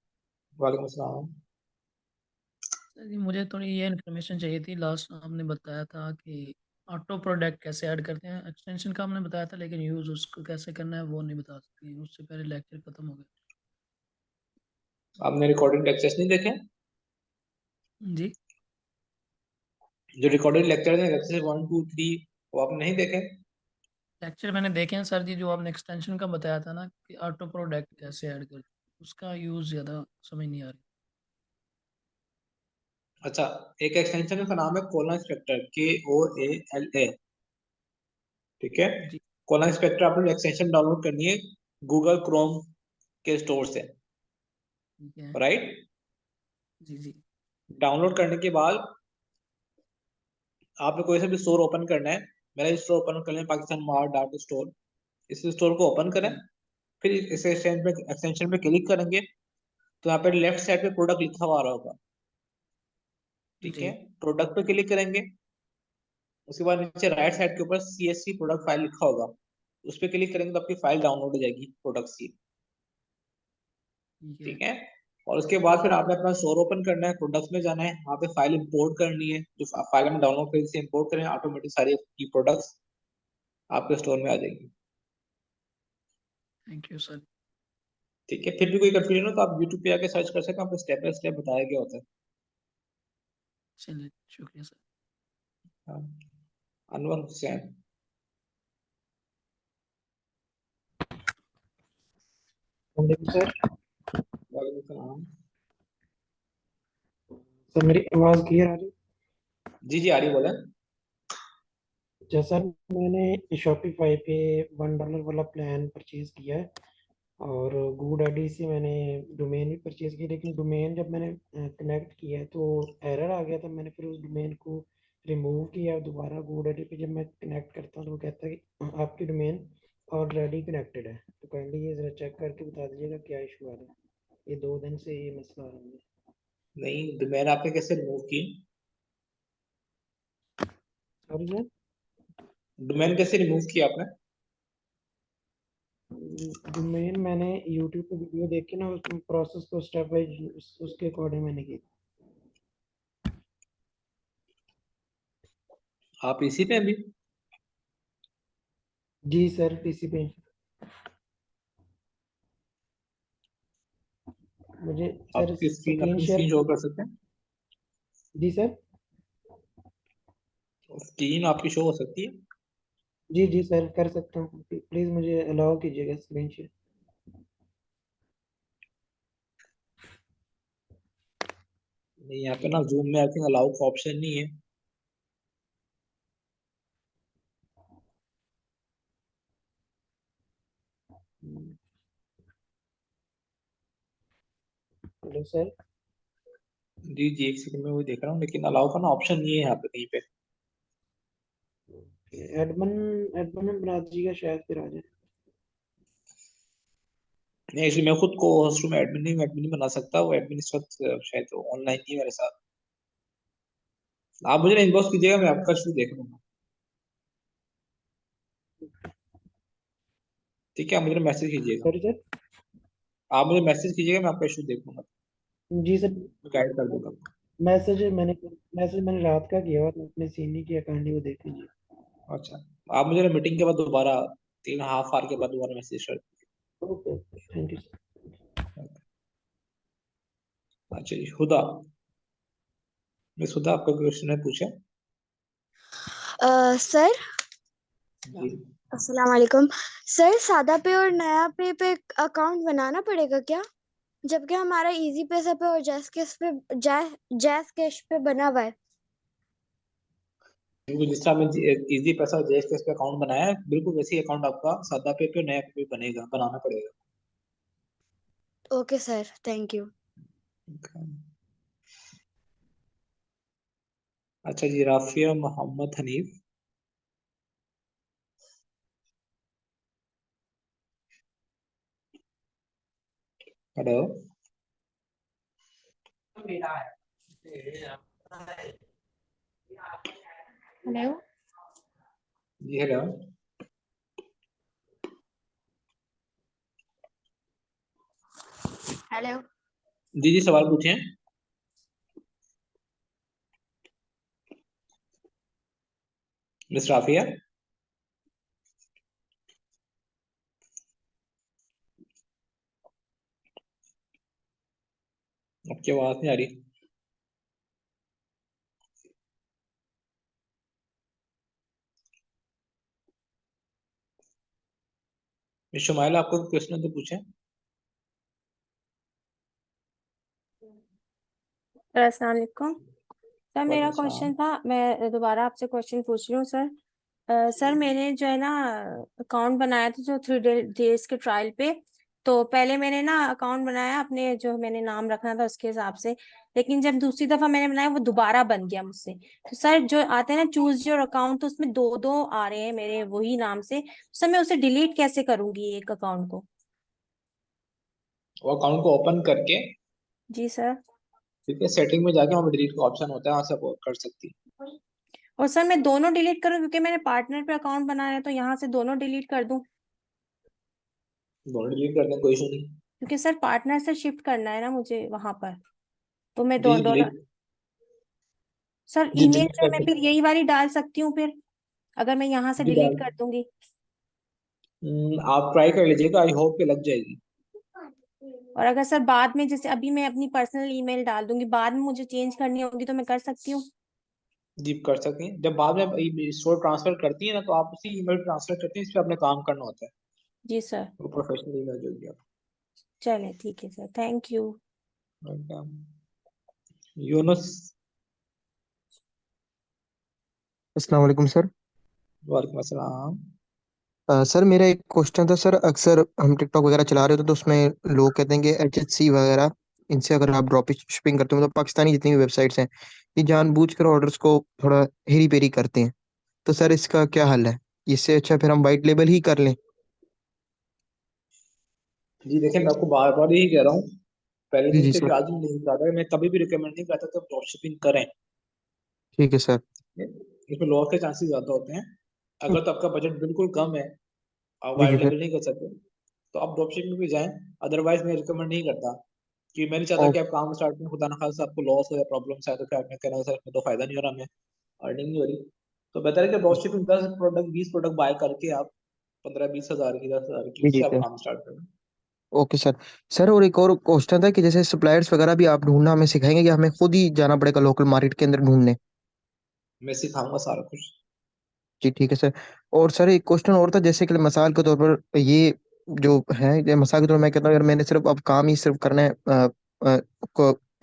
वालेकुम अस्सलाम। सर जी मुझे थोड़ी ये इन्फॉर्मेशन चाहिए थी। लास्ट आपने बताया था कि ऑटो प्रोडक्ट कैसे ऐड करते हैं, एक्सटेंशन का आपने बताया था, लेकिन यूज़ उसको कैसे करना है वो नहीं बता सकती। उससे पहले लेक्चर खत्म हो गया। आपने रिकॉर्डिंग लेक्चर्स नहीं देखे? जी जो रिकॉर्डेड लेक्चर है, लेक्चर 1 2 3, वो आपने नहीं देखे? लेक्चर मैंने देखे हैं सर जी। जो आपने एक्सटेंशन का बताया था ना कि ऑटो प्रोडक्ट कैसे ऐड करते हैं, उसका यूज़ ज़्यादा समझ नहीं आ रही। अच्छा, एक एक्सटेंशन का नाम है कोला इंस्पेक्टर, KOALA। ठीक है, जी कोला इंस्पेक्टर आपने एक्सटेंशन डाउनलोड करनी है गूगल क्रोम के स्टोर से, ठीक है। राइट? जी जी डाउनलोड करने के बाद आपने कोई सा भी स्टोर ओपन करना है। मेरा स्टोर ओपन कर लें, पाकिस्तान मार्ट डॉट स्टोर। इस स्टोर को ओपन करें, जी फिर इस एक्सटेंशन पे क्लिक करेंगे, तो यहाँ पे लेफ्ट साइड पे प्रोडक्ट लिखा हुआ आ रहा होगा। ठीक है, जी प्रोडक्ट पे क्लिक करेंगे, उसके बाद नीचे राइट साइड के ऊपर CSV प्रोडक्ट फाइल लिखा होगा, उस पर क्लिक करेंगे तो आपकी फाइल डाउनलोड हो जाएगी, प्रोडक्ट की। ठीक है। ठीक है, और उसके बाद फिर आपने अपना स्टोर ओपन करना है, प्रोडक्ट्स में जाना है, वहाँ पे फाइल इंपोर्ट करनी है, जो फाइल में डाउनलोड करी से इंपोर्ट करें, ऑटोमेटिक सारी की प्रोडक्ट्स आपके स्टोर में आ जाएगी। Thank you sir. ठीक है, फिर भी कोई कंफ्यूजन हो तो आप यूट्यूब पे आके सर्च कर सकते हैं, आपको स्टेप बाय स्टेप बताया गया होता है। चलिए शुक्रिया सर। हाँ, अनवर हुसैन। सर वालेकुम सलाम। सर मेरी आवाज़ क्लियर आ रही? जी जी, आ रही, बोले। अच्छा सर, मैंने शॉपिफाई पे $1 वाला प्लान परचेज किया है, और गूड आईडी से मैंने डोमेन भी परचेज किया, लेकिन डोमेन जब मैंने कनेक्ट किया तो एरर आ गया था। मैंने फिर उस डोमेन को रिमूव किया, दोबारा गूड आईडी पे जब मैं कनेक्ट करता हूँ तो वो कहता है कि आपकी डोमेन ऑलरेडी कनेक्टेड है। तो काइंडली ये ज़रा चेक करके बता दीजिएगा क्या इशू आ रहा है। ये 2 दिन से ये मसला आ रहा है। नहीं, डोमेन आपने कैसे रिमूव की? सॉरी सर, डोमेन कैसे रिमूव किया आपने? डोमेन मैंने यूट्यूब पे वीडियो देख के ना उस प्रोसेस को स्टेप बाय उसके अकॉर्डिंग मैंने की। आप इसी पे अभी? जी सर, पीसी पे। मुझे सर आपकी स्क्रीन स्क्रीन अपनी शेयर। स्क्रीन शो कर सकते हैं? जी सर। स्क्रीन आपकी शो हो सकती है? जी जी सर, कर सकता हूँ। प्लीज मुझे अलाउ कीजिएगा स्क्रीन शेयर। नहीं, यहाँ पे ना जूम में आई थिंक अलाउ का ऑप्शन नहीं है। Hello sir. जी जी, एक सेकंड में वो देख रहा हूँ, लेकिन अलाउ का ना ऑप्शन नहीं है यहाँ पे कहीं पे। एडमिन एडमिन में बना दीजिएगा, शायद फिर आ जाए। नहीं, एक्चुअली मैं खुद को होस्ट में एडमिन नहीं बना सकता। वो एडमिन इस वक्त शायद ऑनलाइन नहीं है मेरे साथ। आप मुझे इनबॉक्स कीजिएगा, मैं आपका शो देख लूंगा। ठीक है, आप मुझे मैसेज कीजिएगा। Sorry sir. आप मुझे मैसेज कीजिएगा, मैं आपका इशू देख लूंगा, जी सर। गाइड कर दूंगा। मैसेज मैंने रात का किया हुआ था, अपने सीनी की अकाउंट वो देख लीजिए। अच्छा, आप मुझे मीटिंग के बाद दोबारा 3.5 आवर के बाद दोबारा मैसेज कर okay okay, thank you sir. दीजिए। अच्छा जी, हुदा, मिस हुदा, आपका क्वेश्चन है, पूछे। सर जी। अस्सलाम वालेकुम। सर सादा पे और नया पे अकाउंट बनाना पड़ेगा क्या, जबकि हमारा इजी पैसा पे और जैस कैश पे बना हुआ है? बिल्कुल, जिस तरह हमने इजी पैसा जेएसकेएस पे अकाउंट बनाया है, बिल्कुल वैसे ही अकाउंट आपका सादा पे नया पे बनेगा, बनाना पड़ेगा। Okay sir, thank you. अच्छा जी, राफिया मोहम्मद हनीफ। हेलो। हेलो। जी हेलो। हेलो। जी जी, सवाल पूछें। मिस राफिया। आपकी आवाज नहीं आ रही। मिस शुमाइल, आपको क्वेश्चन है तो पूछें। अस्सलाम वालेकुम सर, मेरा वालेकुम क्वेश्चन सलाम। था, मैं दोबारा आपसे क्वेश्चन पूछ रही हूँ सर। सर मैंने जो है ना अकाउंट बनाया था जो 3 डेज के ट्रायल पे। तो पहले मैंने ना अकाउंट बनाया अपने जो मैंने नाम रखना था उसके हिसाब से, लेकिन जब दूसरी दफा मैंने बनाया वो दोबारा बन गया मुझसे। तो सर जो आते हैं ना चूज योर अकाउंट, तो उसमें दो दो आ रहे हैं मेरे वही नाम से। सर मैं उसे डिलीट कैसे करूंगी एक अकाउंट को? वो अकाउंट को ओपन करके, जी सर। ठीक है, सेटिंग में जाके वहाँ डिलीट का ऑप्शन होता है, वहाँ से आप कर सकती और सर मैं दोनों डिलीट करूँ क्योंकि मैंने पार्टनर पे अकाउंट बनाया है, तो यहाँ से दोनों डिलीट कर दूं? है। दोनों डिलीट कर दें, कोई इशू नहीं। क्योंकि सर पार्टनर से शिफ्ट करना है ना मुझे वहां पर, तो मैं जी दोनों। डिलीट। सर जी ईमेल डिलीट पे कर मैं दें। फिर यही वाली डाल सकती हूँ फिर, अगर मैं यहाँ से जी डिलीट डाल। कर दूंगी? आप ट्राई कर लीजिएगा, आई होप कि लग जाएगी। और अगर सर बाद में जैसे अभी मैं अपनी पर्सनल ईमेल डाल दूंगी, बाद में मुझे चेंज करनी होगी तो मैं कर सकती हूँ? जी कर सकते हैं, जब बाद में स्टोर ट्रांसफर करती है ना, तो आप उसी ईमेल ट्रांसफर करती हैं, इस पे अपने काम करना होता है। जी सर। वो प्रोफेशनल ईमेल जो भी चले ठीक है सर, थैंक यू। आप यूनुस। अस्सलाम वालेकुम सर। वालेकुम अस्सलाम। सर मेरा एक क्वेश्चन था सर, अक्सर हम टिकटॉक वगैरह चला रहे होते हैं तो उसमें लोग कहते हैं कि HHC वगैरह, इनसे अगर आप ड्रॉप शिपिंग करते हो, मतलब पाकिस्तानी जितनी भी वेबसाइट्स हैं, ये जानबूझकर ऑर्डर्स को थोड़ा हेरी पेरी करते हैं। तो सर इसका क्या हल है? इससे अच्छा फिर हम वाइट लेबल ही कर लें। जी देखिए, मैं आपको बार बार यही कह रहा हूँ, पहले जी दिन जी से सर। भी आज भी नहीं कहा था, मैं कभी भी रिकमेंड नहीं करता कि आप ड्रॉप शिपिंग करें। ठीक है सर। इसमें लॉस के चांसेस ज्यादा होते हैं। अगर तो आपका बजट बिल्कुल कम है, आप ठीक है वाइट सर। लेवल नहीं कर सकते, तो आप ड्रॉप शिपिंग में भी जाएं। अदरवाइज मैं रिकमेंड नहीं करता, कि मैं नहीं चाहता ओ, कि आप काम स्टार्ट में खुदा ना खास्ता आपको लॉस हो या प्रॉब्लम्स आए, तो फिर आपने कहना सर इसमें तो फायदा नहीं हो रहा, हमें अर्निंग नहीं हो रही। तो बेहतर है कि drop shipping 10 product 20 product buy करके आप 15-20 हज़ार की 10 हज़ार की, जी जी इससे आप सर। काम स्टार्ट करें। Okay sir. सर और एक और क्वेश्चन था कि जैसे सप्लायर्स वगैरह भी आप ढूंढना हमें सिखाएंगे, कि हमें खुद ही जाना पड़ेगा लोकल मार्केट के अंदर ढूंढने? मैं सिखाऊंगा सारा कुछ। जी ठीक है सर। और सर एक क्वेश्चन और था, जैसे कि मिसाल के तौर पर ये जो है, ये मिसाल के तौर पर मैं कहता हूँ अगर मैंने सिर्फ अब काम ही सिर्फ करना है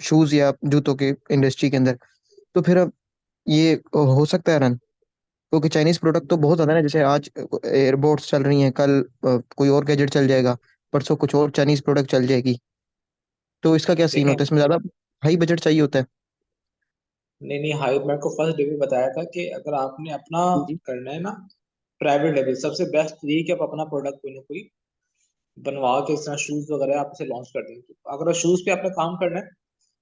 शूज या जूतों के इंडस्ट्री के अंदर, तो फिर अब ये हो सकता है रन? क्योंकि चाइनीज प्रोडक्ट तो बहुत ज्यादा है ना, जैसे आज एयरबोट्स चल रही हैं, कल कोई और गैजेट चल जाएगा, परसों कुछ और चाइनीज प्रोडक्ट चल जाएगी, तो इसका क्या सीन देखें, होता है? इसमें ज्यादा हाई बजट चाहिए होता है? नहीं नहीं, हाई मैंने को फर्स्ट डे में बताया था कि अगर आपने अपना जी करना है ना प्राइवेट लेवल, सबसे बेस्ट ये है कि आप अपना प्रोडक्ट कोई ना कोई बनवा के, इस तरह शूज वगैरह आप इसे लॉन्च कर देंगे। अगर शूज पे आपने काम करना है,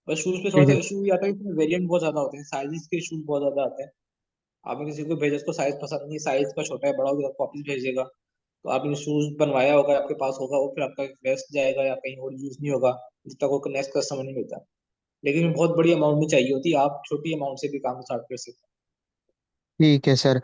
बस शूज पे थोड़ा जी सा इशू ये आता है कि इसमें वेरिएंट बहुत ज्यादा होते हैं, साइजेस के शूज बहुत ज्यादा आते हैं। आपने किसी को भेजा, उसको साइज पसंद नहीं, साइज का छोटा है बड़ा होगा, आपको वापस भेजेगा। तो आपने शूज बनवाया होगा, आपके पास होगा, वो फिर आपका वेस्ट जाएगा या कहीं और यूज नहीं होगा जब तक वो नेक्स्ट कस्टमर नहीं मिलता। लेकिन बहुत बड़ी अमाउंट में चाहिए होती है, आप छोटी अमाउंट से भी काम स्टार्ट कर सकते हैं। ठीक है सर।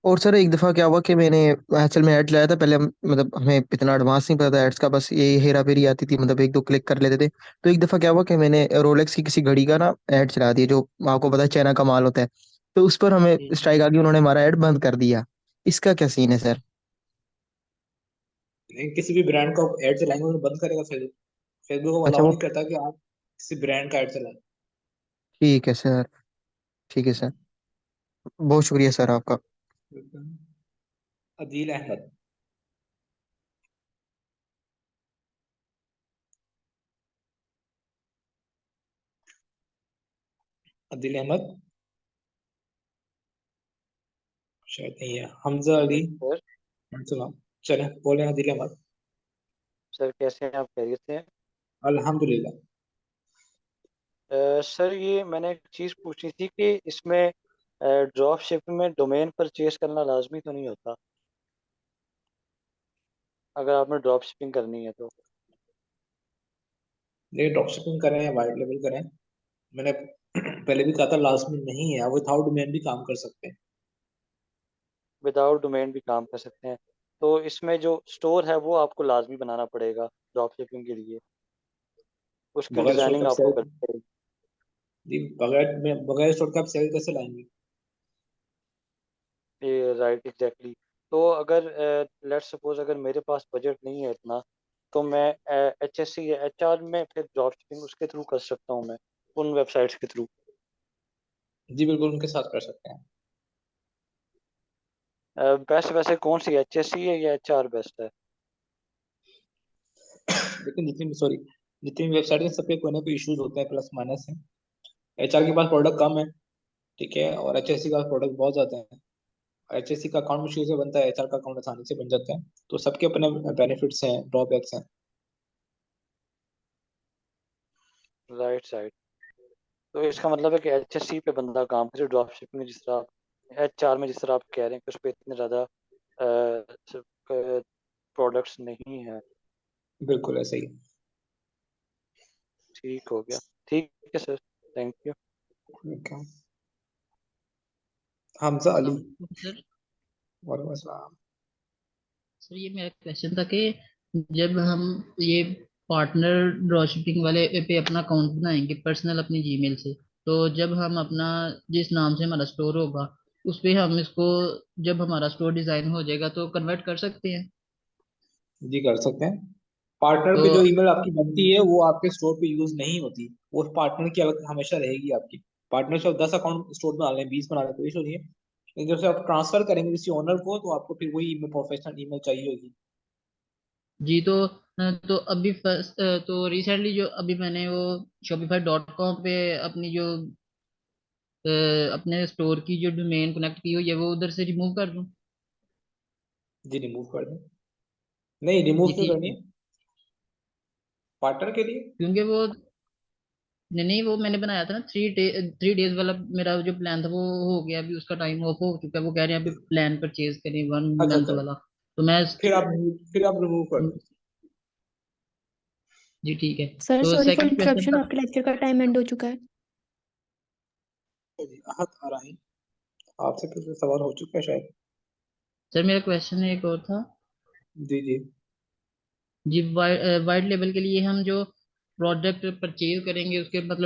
और सर एक दफ़ा क्या हुआ कि मैंने एक्चुअल में ऐड चलाया था पहले, मतलब हमें इतना एडवांस नहीं पता था एड्स का, बस ये हेरा फेरी आती थी, मतलब एक दो क्लिक कर लेते थे। तो एक दफ़ा क्या हुआ कि मैंने रोलेक्स की किसी घड़ी का ना ऐड चला दिया, जो आपको पता है चाइना का माल होता है। तो उस पर हमें स्ट्राइक आ गई, उन्होंने हमारा ऐड बंद कर दिया। इसका क्या सीन है सर? लेकिन किसी भी ब्रांड का ऐड चलाएंगे उन्हें बंद करेगा फेसबुक। फेसबुक को अच्छा अलाउ वो, नहीं करता कि आप किसी ब्रांड का ऐड चलाएं। ठीक है सर, ठीक है सर, बहुत शुक्रिया सर आपका। अदील अहमद। अदील अहमद शायद नहीं है। हमजा अली। सर। सुना। चले बोले अदील अहमद। सर कैसे हैं आप, खैरियत से हैं? अल्हम्दुलिल्लाह। सर ये मैंने एक चीज़ पूछनी थी कि इसमें ड्रॉप शिपिंग में डोमेन परचेज करना लाजमी तो नहीं होता, अगर आपने ड्रॉप शिपिंग करनी है तो? नहीं, ड्रॉप शिपिंग करें या वाइट लेवल करें, मैंने पहले भी कहा था लाजमी नहीं है, विदाउट डोमेन भी काम कर सकते हैं। विदाउट डोमेन भी काम कर सकते हैं, तो इसमें जो स्टोर है वो आपको लाजमी बनाना पड़ेगा ड्रॉप शिपिंग के लिए, उसकी बगैर स्टोर डिजाइनिंग का आपको सेल, करनी पड़ेगी। जी बगैर स्टोर का आप सेल कैसे लाएंगे? ये राइट, एग्जैक्टली। तो अगर लेट्स सपोज अगर मेरे पास बजट नहीं है इतना, तो मैं HSC या HR में फिर ड्रॉप शिपिंग उसके थ्रू कर सकता हूँ, मैं उन वेबसाइट्स के थ्रू? जी बिल्कुल, उनके साथ कर सकते हैं। बेस्ट वैसे कौन सी, HSC है या HR बेस्ट है? लेकिन जितनी वेबसाइट है सब पे कोई ना कोई इश्यूज होते हैं, प्लस माइनस है। एचआर के पास प्रोडक्ट कम है, ठीक है, और एचएससी का प्रोडक्ट बहुत ज्यादा है। एचएससी का अकाउंट मुश्किल से बनता है, एचआर का अकाउंट आसानी से बन जाता है। तो सबके अपने बेनिफिट्स हैं, ड्रॉबैक्स हैं। Right side. तो इसका मतलब है कि HSC पे बंदा काम करे, ड्रॉप शिपिंग में जिस तरह आप HR में जिस तरह आप कह रहे हैं कि उस पर इतने ज़्यादा प्रोडक्ट्स नहीं है। बिल्कुल ऐसे ही। ठीक हो गया, ठीक है sir, thank you. Okay. Hamza Ali. Sir वालेकुम अस्सलाम। सर ये मेरा क्वेश्चन था कि जब हम ये पार्टनर ड्रॉशिपिंग वाले पे अपना अकाउंट बनाएंगे पर्सनल अपनी जीमेल से, तो जब हम अपना जिस नाम से हमारा स्टोर होगा उस पे हम इसको, जब हमारा स्टोर डिजाइन हो जाएगा तो कन्वर्ट कर सकते हैं? जी कर सकते हैं। पार्टनर तो पे जो ईमेल आपकी बनती है वो आपके स्टोर पे यूज नहीं होती, वो पार्टनर की अलग हमेशा रहेगी आपकी। पार्टनर से आप 10 अकाउंट स्टोर बना लें, 20 बना लें, कोई इशू नहीं है। लेकिन जब से आप ट्रांसफर करेंगे किसी ओनर को, तो आपको फिर वही ईमेल, प्रोफेशनल ईमेल चाहिए होगी। जी तो अभी फर्स्ट तो रिसेंटली जो अभी मैंने वो shopify.com पे अपनी जो अपने स्टोर की जो डोमेन कनेक्ट की हुई है वो उधर से रिमूव कर दूं? जी रिमूव कर दें। नहीं, रिमूव जी क्यों ठीक करनी है। है पार्टनर के लिए? क्योंकि वो नहीं, वो मैंने बनाया था ना 3 डेज वाला, मेरा जो प्लान था वो हो गया, अभी उसका टाइम ऑफ हो चुका है। वो कह रहे हैं अभी प्लान परचेज करें 1 मंथ अच्छा, वाला। तो मैं फिर आप रिमूव कर दो। जी ठीक है। सर तो sorry for second question interruption, था। आपके लेक्चर का टाइम एंड हो चुका है। जी, आहत आ रहा है। आपसे कुछ सवाल हो चुका है शायद। सर मेरा क्वेश्चन एक और था। जी जी। जी वाइट लेवल के लिए हम जो प्रोडक्ट परचेज करेंगे उसके मतलब